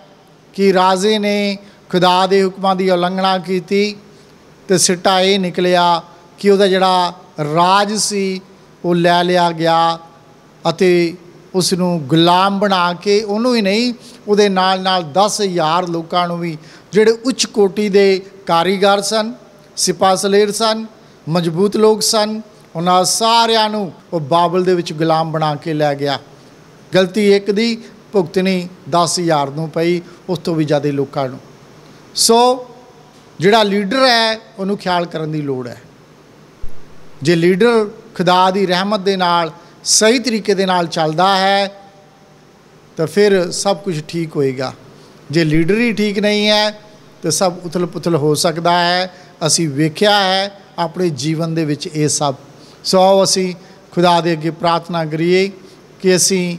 [SPEAKER 3] ਕਿ ਰਾਜੇ ਨੇ ਖੁਦਾ ਦੇ ਹੁਕਮਾਂ ਦੀ ਉਲੰਘਣਾ ਕੀਤੀ ਤੇ ਸਿੱਟਾ ਇਹ ਨਿਕਲਿਆ ਕਿ ਉਹਦਾ ਜਿਹੜਾ ਰਾਜ ਸੀ ਉਹ ਲੈ ਲਿਆ ਗਿਆ ਅਤੇ ਉਸ ਨੂੰ ਗੁਲਾਮ ਬਣਾ ਕੇ, ਉਹਨੂੰ ਹੀ ਨਹੀਂ ਉਹਦੇ ਨਾਲ ਨਾਲ 10,000 ਲੋਕਾਂ ਨੂੰ ਵੀ, ਜਿਹੜੇ ਉੱਚ ਕੋਟੀ ਦੇ ਕਾਰੀਗਰ ਸਨ, ਸਿਪਾਹ ਸਲੇਰ ਸਨ, ਮਜ਼ਬੂਤ ਲੋਕ ਸਨ, ਉਹਨਾਂ ਸਾਰਿਆਂ ਨੂੰ ਉਹ ਬਾਬਲ ਦੇ ਵਿੱਚ ਗੁਲਾਮ ਬਣਾ ਕੇ ਲੈ ਗਿਆ। ਗਲਤੀ ਇੱਕ ਦੀ ਭੁਗਤਣੀ 10,000 ਨੂੰ ਪਈ, ਉਸ ਤੋਂ ਵੀ ਜ਼ਿਆਦਾ ਲੋਕਾਂ ਨੂੰ। ਸੋ ਜਿਹੜਾ ਲੀਡਰ ਹੈ ਉਹਨੂੰ ਖਿਆਲ ਕਰਨ ਦੀ ਲੋੜ ਹੈ। ਜੇ ਲੀਡਰ ਖੁਦਾ ਦੀ ਰਹਿਮਤ ਦੇ ਨਾਲ ਸਹੀ ਤਰੀਕੇ ਦੇ ਨਾਲ ਚੱਲਦਾ ਹੈ ਤਾਂ ਫਿਰ ਸਭ ਕੁਝ ਠੀਕ ਹੋਏਗਾ। ਜੇ ਲੀਡਰ ਹੀ ਠੀਕ ਨਹੀਂ ਹੈ ਤਾਂ ਸਭ ਉਥਲ ਪੁਥਲ ਹੋ ਸਕਦਾ ਹੈ। ਅਸੀਂ ਵੇਖਿਆ ਹੈ ਆਪਣੇ ਜੀਵਨ ਦੇ ਵਿੱਚ ਇਹ ਸਭ। ਸੋ ਆਓ ਅਸੀਂ ਖੁਦਾ ਦੇ ਅੱਗੇ ਪ੍ਰਾਰਥਨਾ ਕਰੀਏ ਕਿ ਅਸੀਂ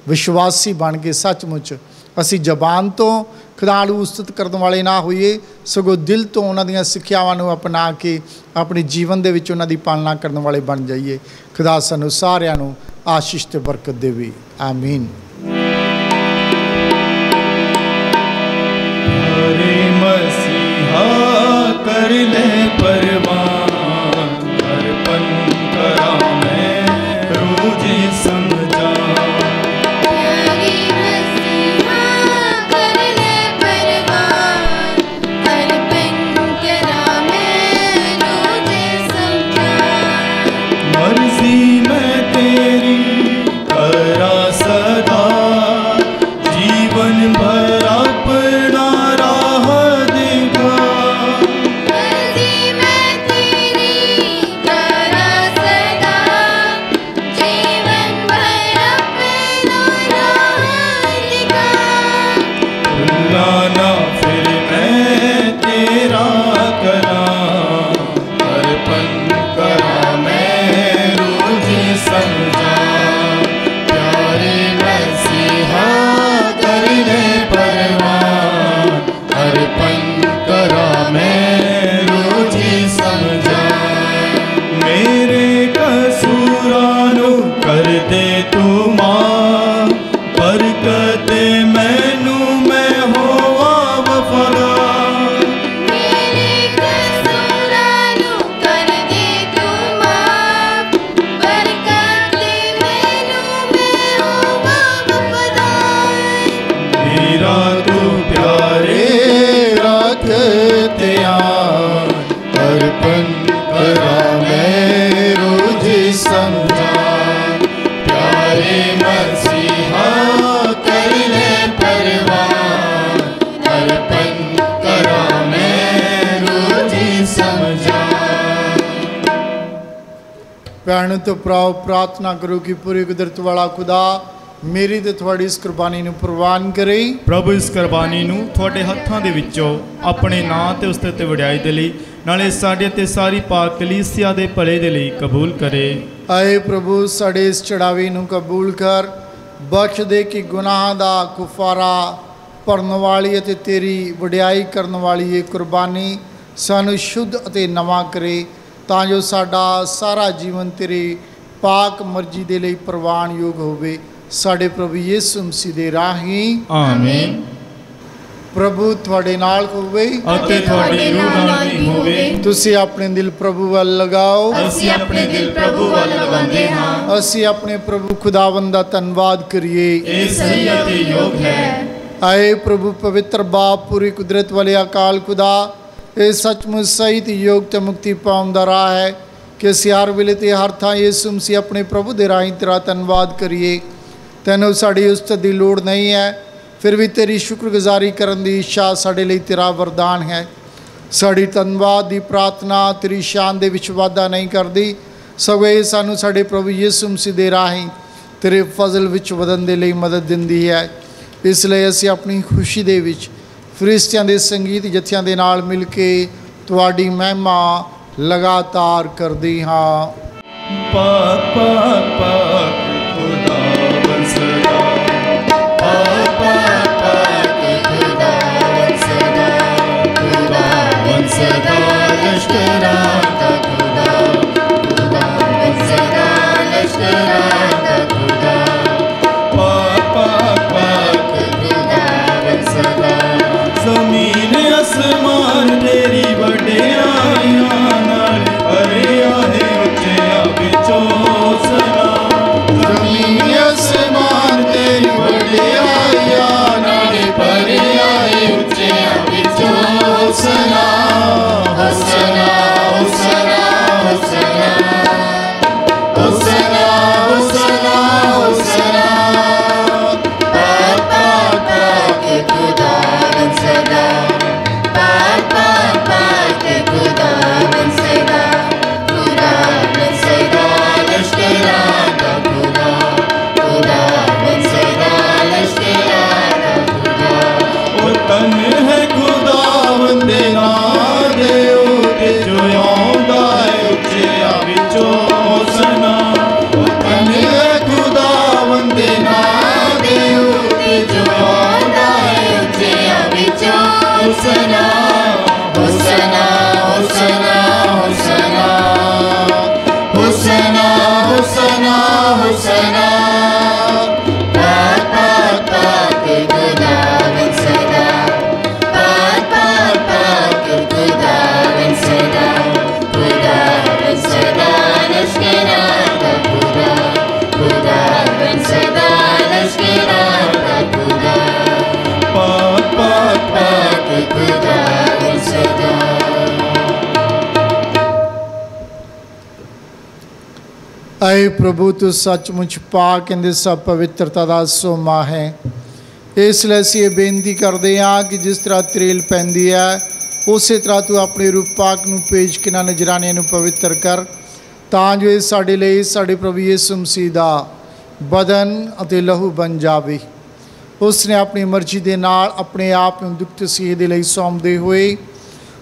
[SPEAKER 3] ਵਿਸ਼ਵਾਸੀ ਬਣ ਕੇ ਸੱਚਮੁੱਚ ਅਸੀਂ ਜ਼ਬਾਨ ਤੋਂ ਖੁਦਾ ਨੂੰ ਉਸਤਤ ਕਰਨ ਵਾਲੇ ਨਾ ਹੋਈਏ, ਸਗੋਂ ਦਿਲ ਤੋਂ ਉਹਨਾਂ ਦੀਆਂ ਸਿੱਖਿਆਵਾਂ ਨੂੰ ਅਪਣਾ ਕੇ ਆਪਣੇ ਜੀਵਨ ਦੇ ਵਿੱਚ ਉਹਨਾਂ ਦੀ ਪਾਲਣਾ ਕਰਨ ਵਾਲੇ ਬਣ ਜਾਈਏ। ਖੁਦਾ ਸਾਨੂੰ ਸਾਰਿਆਂ ਨੂੰ ਆਸ਼ੀਸ਼ ਤੇ ਬਰਕਤ ਦੇਵੇ। ਆਮੀਨ।
[SPEAKER 1] मसीहा कर ले परवान, अर्पण करा मैं रोजे समझा।
[SPEAKER 2] प्यारे मसीहा कर ले परवान, अर्पण करा मैं रोजे समझा।
[SPEAKER 1] मर्जी मैं तेरी करा सदा, जीवन भर अपना राह देखा।
[SPEAKER 2] मर्जी मैं तेरी करा सदा, जीवन भर अपना राह दिखा।
[SPEAKER 1] भूला ना फिर मैं तेरा करा, अर्पण करा मैं रोज़ समझा। प्यारे मसीहा कर ले परवान, अर्पण करा मैं रोज़ समझा। मेरे कसूरां नू कर दे तू मां, बरकत मैनू मैं होवा वफादार।
[SPEAKER 2] मेरे कसूरां नू कर दे तू माफ, बरकत मैनू मैं होवां वफादार।
[SPEAKER 1] मेरा तू प्यारे
[SPEAKER 3] ਭੈਣ ਤੋਂ ਭਰਾਓ ਪ੍ਰਾਰਥਨਾ ਕਰੋ ਕਿ ਪੂਰੀ ਕੁਦਰਤ ਵਾਲਾ ਖੁਦਾ ਮੇਰੀ ਤੇ ਤੁਹਾਡੀ ਇਸ ਕੁਰਬਾਨੀ ਨੂੰ ਪ੍ਰਵਾਨ ਕਰੇ।
[SPEAKER 1] ਪ੍ਰਭੂ ਇਸ ਕੁਰਬਾਨੀ ਨੂੰ ਤੁਹਾਡੇ ਹੱਥਾਂ ਦੇ ਵਿੱਚੋਂ ਆਪਣੇ ਨਾਂ ਤੇ ਉਸ ਦੇ ਉੱਤੇ ਵਡਿਆਈ ਦੇ ਲਈ ਨਾਲੇ ਸਾਡੇ ਤੇ ਸਾਰੀ ਪਾਕ ਕਲੀਸਿਆ ਦੇ ਭਲੇ ਦੇ ਲਈ ਕਬੂਲ ਕਰੇ।
[SPEAKER 3] ਆਏ ਪ੍ਰਭੂ ਸਾਡੇ ਇਸ ਚੜਾਵੇ ਨੂੰ ਕਬੂਲ ਕਰ, ਬਖਸ਼ ਦੇ ਕਿ ਗੁਨਾਹ ਦਾ ਕੁਫਾਰਾ ਭਰਨ ਵਾਲੀ ਅਤੇ ਤੇਰੀ ਵਡਿਆਈ ਕਰਨ ਵਾਲੀ ਇਹ ਕੁਰਬਾਨੀ ਸਾਨੂੰ ਸ਼ੁੱਧ ਅਤੇ ਨਵਾਂ ਕਰੇ, ਤਾਂ ਜੋ ਸਾਡਾ ਸਾਰਾ ਜੀਵਨ ਤੇਰੀ ਪਾਕ ਮਰਜ਼ੀ ਦੇ ਲਈ ਪ੍ਰਵਾਨਯੋਗ ਹੋਵੇ। ਸਾਡੇ ਪ੍ਰਭੂ ਯਿਸੂ ਮਸੀਹ ਦੇ ਰਾਹੀਂ
[SPEAKER 1] ਆਮੀਨ।
[SPEAKER 3] ਪ੍ਰਭੂ ਤੁਹਾਡੇ ਨਾਲ ਹੋਵੇ
[SPEAKER 1] ਅਤੇ ਤੁਹਾਡੀ ਰੂਹ ਨਾਲ ਵੀ ਹੋਵੇ।
[SPEAKER 3] ਤੁਸੀਂ ਆਪਣੇ ਦਿਲ ਪ੍ਰਭੂ ਵੱਲ ਲਗਾਓ।
[SPEAKER 2] ਅਸੀਂ ਆਪਣੇ ਦਿਲ ਪ੍ਰਭੂ ਵੱਲ ਲਗਾਉਂਦੇ ਹਾਂ।
[SPEAKER 3] ਅਸੀਂ ਆਪਣੇ ਪ੍ਰਭੂ ਖੁਦਾਵੰਦ ਦਾ ਧੰਨਵਾਦ ਕਰੀਏ।
[SPEAKER 1] ਇਹ ਸਹੀ ਅਤੇ ਯੋਗ ਹੈ।
[SPEAKER 3] ਆਏ ਪ੍ਰਭੂ ਪਵਿੱਤਰ ਬਾਪ ਪੂਰੀ ਕੁਦਰਤ ਵਾਲੇ ਅਕਾਲ ਖੁਦਾ, ਇਹ ਸੱਚਮੁੱਚ ਸਹੀ ਤੇ ਯੋਗ ਤੇ ਮੁਕਤੀ ਪਾਉਣ ਦਾ ਰਾਹ ਹੈ ਕਿ ਅਸੀਂ ਹਰ ਵੇਲੇ ਤੇ ਹਰ ਥਾਂ ਯਿਸੂ ਮਸੀਹ ਆਪਣੇ ਪ੍ਰਭੂ ਦੇ ਰਾਹੀਂ ਤੇਰਾ ਧੰਨਵਾਦ ਕਰੀਏ। ਤੈਨੂੰ ਸਾਡੀ ਉਸਤਤ ਦੀ ਲੋੜ ਨਹੀਂ ਹੈ, ਫਿਰ ਵੀ ਤੇਰੀ ਸ਼ੁਕਰਗੁਜ਼ਾਰੀ ਕਰਨ ਦੀ ਇੱਛਾ ਸਾਡੇ ਲਈ ਤੇਰਾ ਵਰਦਾਨ ਹੈ। ਸਾਡੀ ਧੰਨਵਾਦ ਦੀ ਪ੍ਰਾਰਥਨਾ ਤੇਰੀ ਸ਼ਾਨ ਦੇ ਵਿੱਚ ਵਾਧਾ ਨਹੀਂ ਕਰਦੀ, ਸਗੋਂ ਇਹ ਸਾਨੂੰ ਸਾਡੇ ਪ੍ਰਭੂ ਯਿਸੂ ਮਸੀਹ ਦੇ ਰਾਹੀਂ ਤੇਰੇ ਫਜ਼ਲ ਵਿੱਚ ਵਧਣ ਦੇ ਲਈ ਮਦਦ ਦਿੰਦੀ ਹੈ। ਇਸ ਲਈ ਅਸੀਂ ਆਪਣੀ ਖੁਸ਼ੀ ਦੇ ਵਿੱਚ ਫਰਿਸ਼ਤਿਆਂ ਦੇ ਸੰਗੀਤ ਜਥਿਆਂ ਦੇ ਨਾਲ ਮਿਲ ਕੇ ਤੁਹਾਡੀ ਮਹਿਮਾ ਲਗਾਤਾਰ ਕਰਦੇ ਹਾਂ।
[SPEAKER 1] ਪਾਕ ਪਾਕ ਪਾਕ ਖੁਦਾਵੰਦ ਸਦਾ, ਪਾਕ ਪਾਕ ਪਾਕ ਖੁਦਾਵੰਦ ਸਦਾ, ਖੁਦਾਵੰਦ ਸਦਾ ਲਸ਼ਕਰਾਂ ਦਾ ਖੁਦਾ, ਖੁਦਾਵੰਦ ਸਦਾ ਲਸ਼ਕਰਾਂ ਦਾ ਖੁਦਾ। ਪਾਕ ਪਾਕ ਪਾਕ ਖੁਦਾਵੰਦ ਸਦਾ, ਜ਼ਮੀਨ ਅਸਮਾਨ ਤੇਰੀ ਵਡਿਆਈਆਂ ਨਾਲ ਭਰਿਆ ਹੈ ਉੱਚਿਆਂ ਵਿੱਚੋਂ ਸਨਾ।
[SPEAKER 3] ਜ਼ਮੀਨ ਅਸਮਾਨ ਤੇਰੀ ਵਡਿਆਈਆਂ ਨਾਲ ਭਰਿਆ ਏ ਉੱਚਿਆਂ ਵਿੱਚੋਂ ਹੋਸਨਾ, ਹੋਸਨਾ, ਹੋਸਨਾ, ਹੋਸਨਾ, ਹੋਸਨਾ, ਹੋਸਨਾ, ਹੋਸਨਾ।
[SPEAKER 2] ਪਾਕ ਪਾਕ ਪਾਕ ਖੁਦਾਵੰਦ ਸਦਾ, ਪਾਕ ਪਾਕ ਪਾਕ ਖੁਦਾਵੰਦ ਸਦਾ, ਖੁਦਾਵੰਦ ਸਦਾ ਲਸ਼ਕਰਾਂ ਦਾ ਖੁਦਾ, ਖੁਦਾਵੰਦ ਸਦਾ ਲਸ਼ਕਰਾਂ ਦਾ ਖੁਦਾ।
[SPEAKER 1] ਉਹ ਤਨ ਹੈ ਖੁਦਾਵੰਦ ਦੇ ਨਾਂ ਦੇ ਉੱਤੇ ਜੋ ਆਉਂਦਾ ਹੈ ਉੱਚਿਆਂ ਵਿੱਚੋਂ ਸਨਾ। ਉਹ ਤਨ ਹੈ ਖੁਦਾਵੰਦ ਦੇ ਨਾਂ ਦੇ ਉੱਤੇ ਜੋ ਆਉਂਦਾ ਹੈ ਉੱਚਿਆਂ ਵਿੱਚੋਂ ਸਨਾ।
[SPEAKER 2] ਹੋਸਨਾ, ਹੋਸਨਾ, ਹੋਸਨਾ,
[SPEAKER 3] ਹੋਸਨਾ, ਹੋਸਨਾ, ਹੋਸਨਾ।
[SPEAKER 2] ਪਾਕ ਪਾਕ ਪਾਕ ਖੁਦਾਵੰਦ ਸਦਾ, ਪਾਕ ਪਾਕ ਪਾਕ ਖੁਦਾਵੰਦ ਸਦਾ, ਖੁਦਾਵੰਦ ਸਦਾ ਲਸ਼ਕਰਾਂ ਦਾ ਖੁਦਾ, ਖੁਦਾਵੰਦ ਸਦਾ ਲਸ਼ਕਰਾਂ ਦਾ ਖੁਦਾ।
[SPEAKER 1] ਪਾਕ ਪਾਕ ਪਾਕ
[SPEAKER 2] ਖੁਦਾਵੰਦ ਸਦਾ।
[SPEAKER 3] ਆਏ ਪ੍ਰਭੂ ਤੂੰ ਸੱਚਮੁੱਚ ਪਾਕ ਕਹਿੰਦੇ ਸਭ ਪਵਿੱਤਰਤਾ ਦਾ ਸੋਮਾ ਹੈ। ਇਸ ਲਈ ਅਸੀਂ ਇਹ ਬੇਨਤੀ ਕਰਦੇ ਹਾਂ ਕਿ ਜਿਸ ਤਰ੍ਹਾਂ ਤਰੇਲ ਪੈਂਦੀ ਹੈ ਉਸੇ ਤਰ੍ਹਾਂ ਤੂੰ ਆਪਣੇ ਰੂਪ ਪਾਕ ਨੂੰ ਭੇਜ ਕੇ ਨਾ ਨਜ਼ਰਾਨਿਆਂ ਨੂੰ ਪਵਿੱਤਰ ਕਰ, ਤਾਂ ਜੋ ਇਹ ਸਾਡੇ ਲਈ ਸਾਡੇ ਪ੍ਰਭੂ ਯਿਸੂ ਮਸੀਹ ਦਾ ਬਦਨ ਅਤੇ ਲਹੂ ਬਣ ਜਾਵੇ। ਉਸ ਨੇ ਆਪਣੀ ਮਰਜ਼ੀ ਦੇ ਨਾਲ ਆਪਣੇ ਆਪ ਨੂੰ ਦੁੱਖ ਤਸੀਹੇ ਦੇ ਲਈ ਸੌਂਪਦੇ ਹੋਏ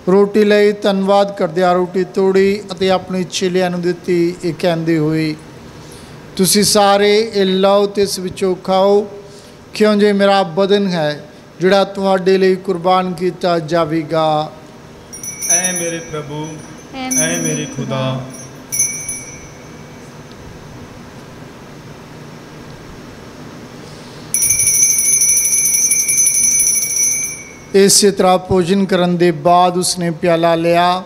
[SPEAKER 3] ਰੋਟੀ ਲਈ ਧੰਨਵਾਦ ਕਰਦਿਆਂ ਰੋਟੀ ਤੋੜੀ ਅਤੇ ਆਪਣੇ ਚੇਲਿਆਂ ਨੂੰ ਦਿੱਤੀ, ਇਹ ਕਹਿੰਦੇ ਹੋਏ, ਤੁਸੀਂ ਸਾਰੇ ਇਹ ਲਓ ਤੇ ਇਸ ਵਿੱਚੋਂ ਖਾਓ, ਕਿਉਂ ਜੇ ਮੇਰਾ ਬਦਨ ਹੈ ਜਿਹੜਾ ਤੁਹਾਡੇ ਲਈ ਕੁਰਬਾਨ ਕੀਤਾ ਜਾਵੇਗਾ।
[SPEAKER 1] ਐ ਮੇਰੇ ਪ੍ਰਭੂ, ਐ ਮੇਰੇ ਖੁਦਾ।
[SPEAKER 3] ਇਸੇ ਤਰ੍ਹਾਂ ਭੋਜਨ ਕਰਨ ਦੇ ਬਾਅਦ ਉਸਨੇ ਪਿਆਲਾ ਲਿਆ,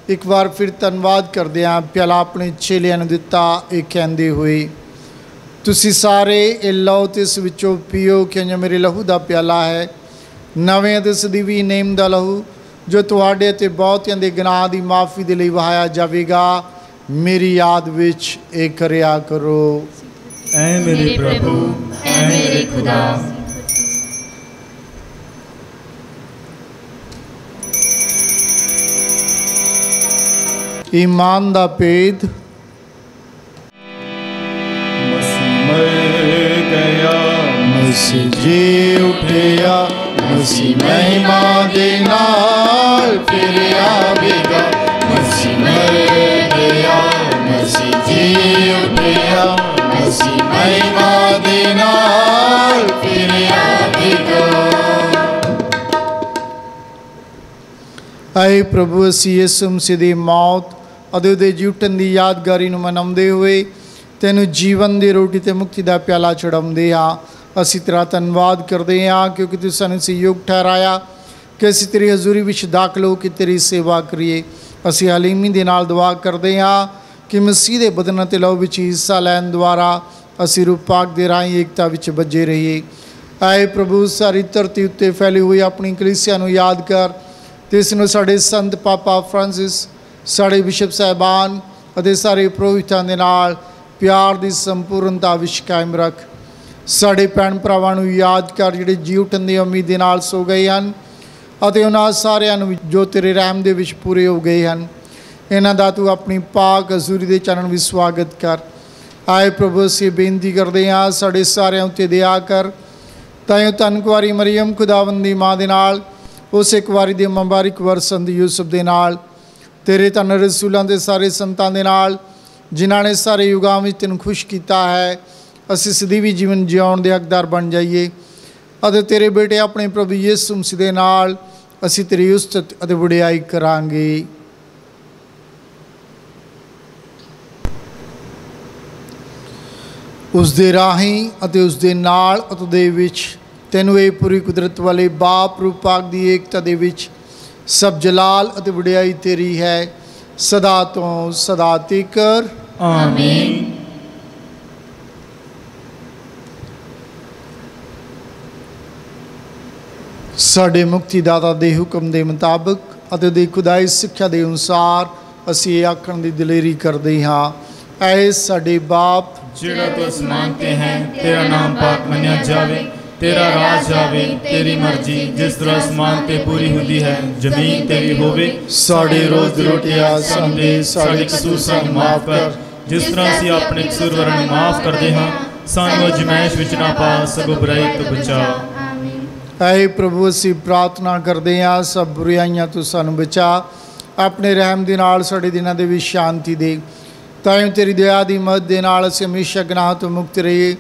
[SPEAKER 3] ਇੱਕ ਵਾਰ ਫਿਰ ਧੰਨਵਾਦ ਕਰਦਿਆਂ ਪਿਆਲਾ ਆਪਣੇ ਚੇਲਿਆਂ ਨੂੰ ਦਿੱਤਾ, ਇਹ ਕਹਿੰਦੇ ਹੋਏ, ਤੁਸੀਂ ਸਾਰੇ ਇਹ ਲਓ ਤੇ ਇਸ ਵਿੱਚੋਂ ਪੀਓ, ਕਿਉਂਕਿ ਮੇਰੇ ਲਹੂ ਦਾ ਪਿਆਲਾ ਹੈ, ਨਵੇਂ ਅਤੇ ਸਦੀਵੀ ਨੇਮ ਦਾ ਲਹੂ, ਜੋ ਤੁਹਾਡੇ ਅਤੇ ਬਹੁਤਿਆਂ ਦੇ ਗੁਨਾਹ ਦੀ ਮਾਫੀ ਦੇ ਲਈ ਵਹਾਇਆ ਜਾਵੇਗਾ। ਮੇਰੀ ਯਾਦ ਵਿੱਚ ਇਹ ਕਰਿਆ ਕਰੋ।
[SPEAKER 1] ਐ ਮੇਰੇ ਪ੍ਰਭੂ,
[SPEAKER 2] ਐ ਮੇਰੇ ਖੁਦਾ।
[SPEAKER 3] ईमान दा भेद। मसीह जी उठिया मसीह महिमा दे नाल फिर आवेगा मसीह मर गया मसीह जी उठिया मसीह महिमा दे नाल फिर आवेगा। आए प्रभु असीं यीशु मसीह दी मौत ਅਤੇ ਉਹਦੇ ਜੀ ਉੱਠਣ ਦੀ ਯਾਦਗਾਰੀ ਨੂੰ ਮਨਾਉਂਦੇ ਹੋਏ ਤੈਨੂੰ ਜੀਵਨ ਦੀ ਰੋਟੀ ਅਤੇ ਮੁਕਤੀ ਦਾ ਪਿਆਲਾ ਚੜਾਉਂਦੇ ਹਾਂ। ਅਸੀਂ ਤੇਰਾ ਧੰਨਵਾਦ ਕਰਦੇ ਹਾਂ ਕਿਉਂਕਿ ਤੂੰ ਸਾਨੂੰ ਸਯੋਗ ਠਹਿਰਾਇਆ ਕਿ ਅਸੀਂ ਤੇਰੀ ਹਜ਼ੂਰੀ ਵਿੱਚ ਦਾਖਲ ਹੋ ਕੇ ਤੇਰੀ ਸੇਵਾ ਕਰੀਏ। ਅਸੀਂ ਹਲੀਮੀ ਦੇ ਨਾਲ ਦੁਆ ਕਰਦੇ ਹਾਂ ਕਿ ਮਸੀਹ ਦੇ ਬਦਨ ਅਤੇ ਲਹੂ ਵਿੱਚ ਹਿੱਸਾ ਲੈਣ ਦੁਆਰਾ ਅਸੀਂ ਰੂਹ ਪਾਕ ਦੇ ਰਾਹੀਂ ਏਕਤਾ ਵਿੱਚ ਬੱਝੇ ਰਹੀਏ। ਆਏ ਪ੍ਰਭੂ ਸਾਰੀ ਧਰਤੀ ਉੱਤੇ ਫੈਲੀ ਹੋਈ ਆਪਣੀ ਕਲੀਸਿਆ ਨੂੰ ਯਾਦ ਕਰ ਅਤੇ ਇਸ ਨੂੰ ਸਾਡੇ ਸੰਤ ਪਾਪਾ ਫਰਾਂਸਿਸ ਸਾਡੇ ਬਿਸ਼ਪ ਸਾਹਿਬਾਨ ਅਤੇ ਸਾਰੇ ਪੁਰੋਹਿਤਾਂ ਦੇ ਨਾਲ ਪਿਆਰ ਦੀ ਸੰਪੂਰਨਤਾ ਵਿੱਚ ਕਾਇਮ ਰੱਖ। ਸਾਡੇ ਭੈਣ ਭਰਾਵਾਂ ਨੂੰ ਯਾਦ ਕਰ ਜਿਹੜੇ ਜੀ ਉੱਠਣ ਦੀ ਉਮੀਦ ਦੇ ਨਾਲ ਸੋ ਗਏ ਹਨ ਅਤੇ ਉਹਨਾਂ ਸਾਰਿਆਂ ਨੂੰ ਜੋ ਤੇਰੇ ਰਹਿਮ ਦੇ ਵਿੱਚ ਪੂਰੇ ਹੋ ਗਏ ਹਨ ਇਹਨਾਂ ਦਾ ਤੂੰ ਆਪਣੀ ਪਾਕ ਹਜ਼ੂਰੀ ਦੇ ਚਰਨ ਵਿੱਚ ਸਵਾਗਤ ਕਰ। ਆਏ ਪ੍ਰਭੂ ਅਸੀਂ ਬੇਨਤੀ ਕਰਦੇ ਹਾਂ ਸਾਡੇ ਸਾਰਿਆਂ ਉੱਤੇ ਦਇਆ ਕਰ ਤਾਂ ਧੰਨ ਕੁਆਰੀ ਮਰੀਅਮ ਖੁਦਾਵੰਦ ਦੀ ਮਾਂ ਦੇ ਨਾਲ ਉਸ ਇੱਕ ਵਾਰੀ ਦੇ ਮੁਬਾਰਕ ਵਰਸੰਦ ਯੂਸਫ ਦੇ ਨਾਲ ਤੇਰੇ ਧੰਨ ਰਸੂਲਾਂ ਦੇ ਸਾਰੇ ਸੰਤਾਂ ਦੇ ਨਾਲ ਜਿਨ੍ਹਾਂ ਨੇ ਸਾਰੇ ਯੁਗਾਂ ਵਿੱਚ ਤੈਨੂੰ ਖੁਸ਼ ਕੀਤਾ ਹੈ ਅਸੀਂ ਸਦੀਵੀ ਜੀਵਨ ਜਿਉਣ ਦੇ ਹੱਕਦਾਰ ਬਣ ਜਾਈਏ ਅਤੇ ਤੇਰੇ ਬੇਟੇ ਆਪਣੇ ਪ੍ਰਭੂ ਯਿਸੂ ਮਸੀਹ ਦੇ ਨਾਲ ਅਸੀਂ ਤੇਰੀ ਉਸਤਤ ਅਤੇ ਵਡਿਆਈ ਕਰਾਂਗੇ। ਉਸ ਦੇ ਰਾਹੀਂ ਅਤੇ ਉਸ ਦੇ ਨਾਲ ਅਤੇ ਦੇ ਵਿੱਚ ਤੈਨੂੰ ਇਹ ਪੂਰੀ ਕੁਦਰਤ ਵਾਲੇ ਬਾਪ ਰੂਪ ਪਾਕ ਦੀ ਏਕਤਾ ਦੇ ਵਿੱਚ ਸਭ ਜਲਾਲ ਅਤੇ ਵਡਿਆਈ ਤੇਰੀ ਹੈ ਸਦਾ ਤੋਂ ਸਦਾ ਤੀਕਰ
[SPEAKER 1] ਆਮੀਨ।
[SPEAKER 3] ਸਾਡੇ ਮੁਕਤੀਦਾਤਾ ਦੇ ਹੁਕਮ ਦੇ ਮੁਤਾਬਕ ਅਤੇ ਉਹਦੀ ਖੁਦਾਈ ਸਿੱਖਿਆ ਦੇ ਅਨੁਸਾਰ ਅਸੀਂ ਇਹ ਆਖਣ ਦੀ ਦਲੇਰੀ ਕਰਦੇ ਹਾਂ ਐ ਸਾਡੇ ਬਾਪ
[SPEAKER 1] ਜਿਹੜਾ ਤੂੰ ਅਸਮਾਨ ਤੇ ਹੈ ਤੇਰਾ ਨਾਮ ਪਾਕ ਮੰਨਿਆ ਜਾਵੇ तेरा राज आवे तेरी मर्जी जिस तरह आसमान ते पूरी होती है जमीन ते भी होवे।
[SPEAKER 3] साढ़े रोज रोटियां साडे साडे कसूर सानू माफ कर
[SPEAKER 1] जिस तरह असीं अपने कसूरवारां नूं माफ करदे हां सानू अजमाइश विच ना पा सगों बुराई तो बचा।
[SPEAKER 3] ऐ प्रभु असीं प्रार्थना करदे हां सब बुराइयां तो सानू बचा अपने रहम दे नाल साडे दिनां दे विच शांति दे तां तेरी दया दी मदद दे नाल असीं हमेशा गुनाह तो मुक्त रहिए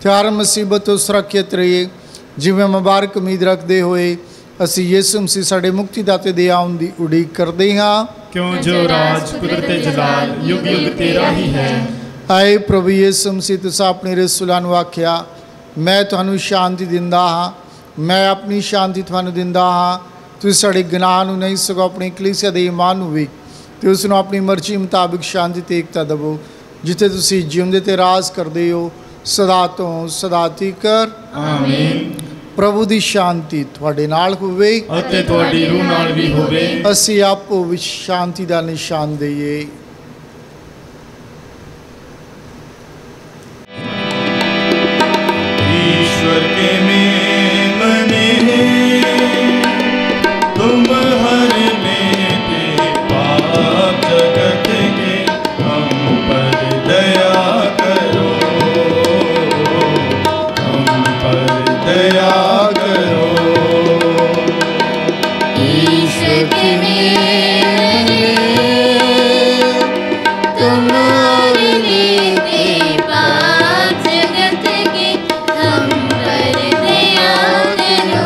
[SPEAKER 3] हर मुसीबत तो सुरक्षित रहिए जिवें मुबारक उम्मीद रखते हुए असी यीशु मसीह साडे मुक्तिदाते दे आउण दी उड़ीक करदे हां
[SPEAKER 1] क्यों जो राज कुदरत जलाल युग युग तेरा ही है।
[SPEAKER 3] आए प्रभु यीशु मसीह तुसां अपने रसूलां नूं आखिया मैं तुहानूं शांति दिंदा हां मैं अपनी शांति तुहानूं दिंदा हां तुसीं साडे गुनाह नूं नहीं सगों अपनी कलीसिया दे ईमान नूं भी ते उस नूं अपनी मर्जी मुताबिक शांति ते एकता देवो जिथे तुसीं जिउंदे ते राज करदे हो सदा तो सदा तੀਕਰ
[SPEAKER 1] आमीन।
[SPEAKER 3] प्रभु दी शांति तुहाडे नाल होवे
[SPEAKER 1] ਅਤੇ ਤੁਹਾਡੀ ਰੂਹ ਨਾਲ ਵੀ ਹੋਵੇ।
[SPEAKER 3] ਅਸੀਂ ਆਪੋ ਵਿੱਚ शांति ਦਾ ਨਿਸ਼ਾਨ ਦਈਏ।
[SPEAKER 1] ईश्वर के मेमने तुम हर लेते पाप जगत के हम पर दया करो दया करो।
[SPEAKER 2] ईश्वर के मेरे तुम और लेते पाप जगत के हम पर दया करो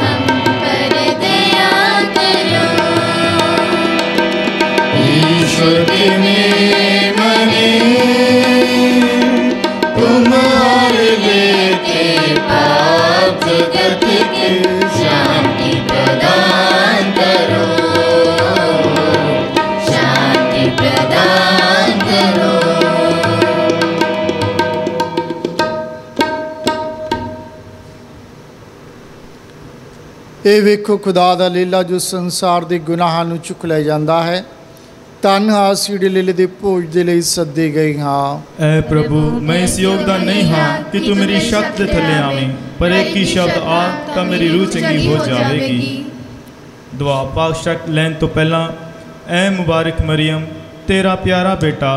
[SPEAKER 2] हम पर दया करो।
[SPEAKER 1] ईश्वर के मेमने तुम हर लेते पाप जगत के
[SPEAKER 2] शांति प्रदान करो शांति प्रदान करो।
[SPEAKER 3] ਇਹ ਵੇਖੋ ਖੁਦਾ ਦਾ ਲੀਲਾ ਜੋ ਸੰਸਾਰ ਦੇ ਗੁਨਾਹਾਂ ਨੂੰ ਚੁੱਕ ਲੈ ਜਾਂਦਾ ਹੈ ਧੰਨ ਅਸੀਂ ਲੀਲੇ ਦੇ ਭੋਜ ਦੇ ਲਈ ਸੱਦੇ ਗਏ ਹਾਂ।
[SPEAKER 1] ऐ प्रभु मैं इस योगदान नहीं हाँ कि तू मेरी शब्द दे थले आवीं पर एक ही शब्द आ तां मेरी रूह चंगी हो जाएगी। दुआ पाक शक लैन तो पहला ऐ मुबारक मरियम तेरा प्यारा बेटा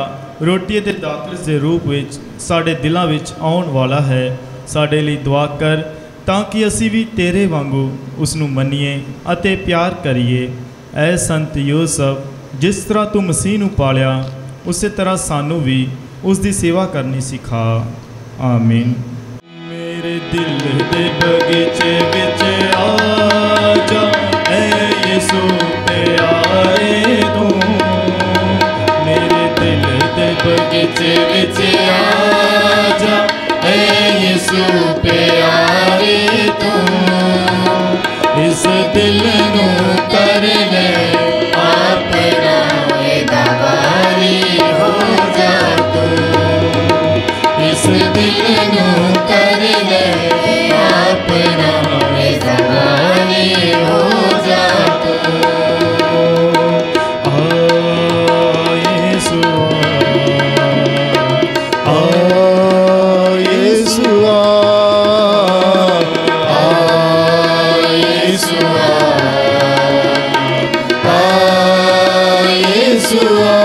[SPEAKER 1] ਰੋਟੀ ਅਤੇ ਦਾਤਰਸ ਦੇ ਰੂਪ ਵਿੱਚ ਸਾਡੇ ਦਿਲਾਂ ਵਿੱਚ ਆਉਣ ਵਾਲਾ ਹੈ। ਸਾਡੇ ਲਈ ਦੁਆ ਕਰ ਤਾਂ ਕਿ ਅਸੀਂ ਵੀ ਤੇਰੇ ਵਾਂਗੂ ਉਸ ਨੂੰ ਮੰਨੀਏ ਅਤੇ ਪਿਆਰ ਕਰੀਏ। ਐ ਸੰਤ ਯੂਸਫ, ਜਿਸ ਤਰ੍ਹਾਂ ਤੂੰ ਮਸੀਹ ਨੂੰ ਪਾਲਿਆ ਉਸੇ ਤਰ੍ਹਾਂ ਸਾਨੂੰ ਵੀ ਉਸ ਦੀ ਸੇਵਾ ਕਰਨੀ ਸਿਖਾ। ਆਮੀਨ। ਮੇਰੇ ਦਿਲ ਦੇ ਬਗੀਚੇ ਵਿੱਚ ਆ ਜਾ, ਐ ਯਿਸੂ ਪਿਆਰੇ ਤੂੰ। ਮੇਰੇ ਦਿਲ ਦੇ ਬਗੀਚੇ ਵਿੱਚ ਆ ਜਾ, ਐ ਯਿਸੂ ਪਿਆਰੇ ਤੂੰ। ਇਸ ਦਿਲ ਨੂੰ ਕਰ ਲੈ ਆਪਣਾ, ਇਹਦਾ ਵਾਲੀ ਹੋ ਜਾ ਤੂੰ। ਇਸ ਦਿਲ ਨੂੰ ਕਰ ਲੈ ਆਪਣਾ, ਇਹਦਾ ਵਾਲੀ ਹੋ ਜਾ ਤੂੰ। ਆ ਯਿਸੂ ਆ,
[SPEAKER 3] ਯਿਸੂ ਆ, ਯਿਸੂ ਆ।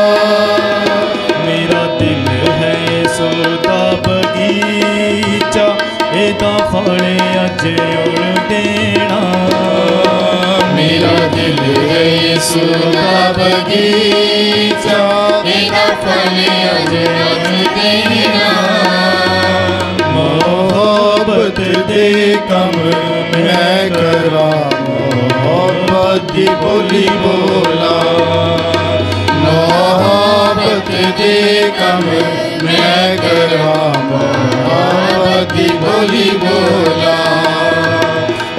[SPEAKER 1] ਮੇਰਾ ਦਿਲ ਹੈ ਯਿਸੂ ਦਾ ਬਗੀਚਾ, ਇਹਦਾ ਫਲ ਅੱਜ ਉਣ ਦੇਣਾ।
[SPEAKER 3] ਮੇਰਾ ਦਿਲ ਹੈ ਯਿਸੂ ਦਾ ਬਗੀਚਾ,
[SPEAKER 2] ਇਹਦਾ ਫਲ ਅੱਜ ਉਣ ਦੇਣਾ।
[SPEAKER 1] ਮੁਹੱਬਤ ਦੇ ਕੰਮ
[SPEAKER 3] ਮੈਂ ਕਰਾਂ, ਮੁਹੱਬਤ ਦੀ ਬੋਲੀ ਬੋਲਾਂ। ਮੁਹੱਬਤ ਦੇ ਕੰਮ ਮੈਂ ਕਰਾਂ, ਮੁਹੱਬਤ ਦੀ ਬੋਲੀ ਬੋਲਾਂ।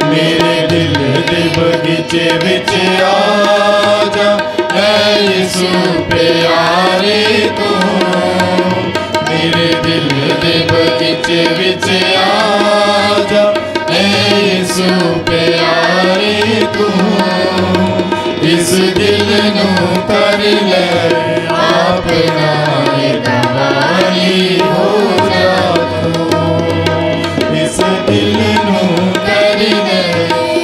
[SPEAKER 3] ਮੇਰੇ ਦਿਲ ਦੇ ਬਗੀਚੇ ਵਿੱਚ ਆ ਜਾ, ਐ ਯਿਸੂ ਪਿਆਰੇ ਤੂੰ। ਮੇਰੇ ਦਿਲ ਦੇ ਬਗੀਚੇ ਵਿੱਚ ਆ ਜਾ, ਐ ਯਿਸੂ ਪਿਆਰੇ ਤੂੰ। ਇਸ ਦਿਲ ਨੂੰ ਕਰ ਲੈ ਆਪਣਾ, ਇਹਦਾ ਵਾਲੀ ਹੋ ਜਾ ਤੂੰ। ਇਸ ਦਿਲ ਨੂੰ ਕਰ ਲੈ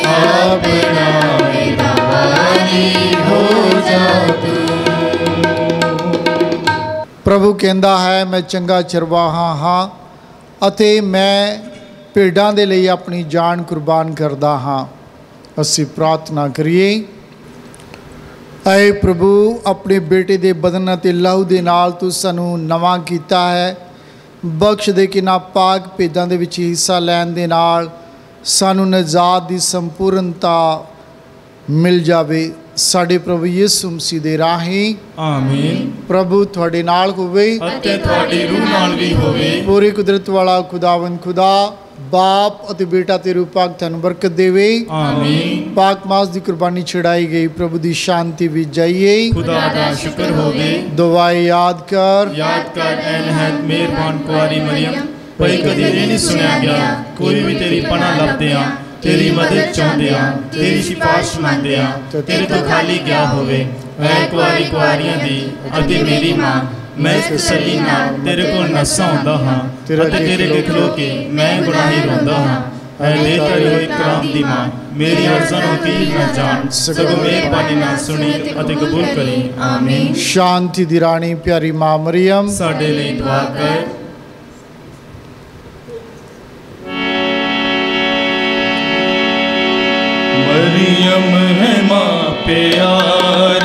[SPEAKER 3] ਆਪਣਾ, ਇਹਦਾ ਵਾਲੀ ਹੋ ਜਾ ਤੂੰ। ਪ੍ਰਭੂ ਕਹਿੰਦਾ ਹੈ, ਮੈਂ ਚੰਗਾ ਚਰਵਾਹਾ ਹਾਂ ਅਤੇ ਮੈਂ ਭੇਡਾਂ ਦੇ ਲਈ ਆਪਣੀ ਜਾਨ ਕੁਰਬਾਨ ਕਰਦਾ ਹਾਂ। ਅਸੀਂ ਪ੍ਰਾਰਥਨਾ ਕਰੀਏ। ਐ ਪ੍ਰਭੂ, ਆਪਣੇ ਬੇਟੇ ਦੇ ਬਦਨ ਅਤੇ ਲਹੂ ਦੇ ਨਾਲ ਤੂੰ ਸਾਨੂੰ ਨਵਾਂ ਕੀਤਾ ਹੈ। ਬਖਸ਼ ਦੇ ਕਿ ਨਾ ਪਾਕ ਭੇਦਾਂ ਦੇ ਵਿੱਚ ਹਿੱਸਾ ਲੈਣ ਦੇ ਨਾਲ ਸਾਨੂੰ ਨਜਾਤ ਦੀ ਸੰਪੂਰਨਤਾ ਮਿਲ ਜਾਵੇ। ਸਾਡੇ ਪ੍ਰਭੂ ਯਿਸੂ ਮਸੀਹ ਦੇ ਰਾਹੀਂ
[SPEAKER 1] ਆਮੀਨ।
[SPEAKER 3] ਪ੍ਰਭੂ ਤੁਹਾਡੇ ਨਾਲ ਹੋਵੇ
[SPEAKER 1] ਅਤੇ ਤੁਹਾਡੀ ਰੂਹ ਨਾਲ ਵੀ ਹੋਵੇ।
[SPEAKER 3] ਪੂਰੀ ਕੁਦਰਤ ਵਾਲਾ ਖੁਦਾਵੰਦ ਖੁਦਾ ਬਾਪ ਅਤੇ ਬੇਟਾ ਤੇ ਰੂਹ ਪਾਕ ਤੁਹਾਨੂੰ ਬਰਕਤ ਦੇਵੇ।
[SPEAKER 1] ਆਮੀਨ।
[SPEAKER 3] ਪਾਕ ਮਾਸ ਦੀ ਕੁਰਬਾਨੀ ਚੜਾਈ ਗਈ, ਪ੍ਰਭੂ ਦੀ ਸ਼ਾਂਤੀ ਵਿੱਚ ਜਾਈਏ।
[SPEAKER 1] खुदा का शुक्र होवे।
[SPEAKER 3] ਦੁਆਏ ਯਾਦ ਕਰ।
[SPEAKER 1] याद कर ऐ नहायत मेहरबान कुआरी मरियम, भई कदी ये नहीं सुनिया गया कोई भी तेरी पनाह लभदे आ, तेरी मदद चाहुंदे आ, तेरी सिफारिश मंगदे आ, तेरे तो खाली गया होवे। ऐ कुआरी कुआरियां दी अते मेरी मां, मैं इस तसल्ली नाल तेरे कोल नस्सा आउंदा हां अते तेरे अगे खलो के मैं गुनाही रोंदा हां। ऐ लेकर होई कराम दी मां, मेरी अर्ज़ां नूं तीर न जान, सगों मेहरबानी नाल सुनी अते कबूल करी। आमीन।
[SPEAKER 3] शांति दी रानी प्यारी मां मरियम
[SPEAKER 1] साडे लई दुआ कर। मरियम है मां प्यारी,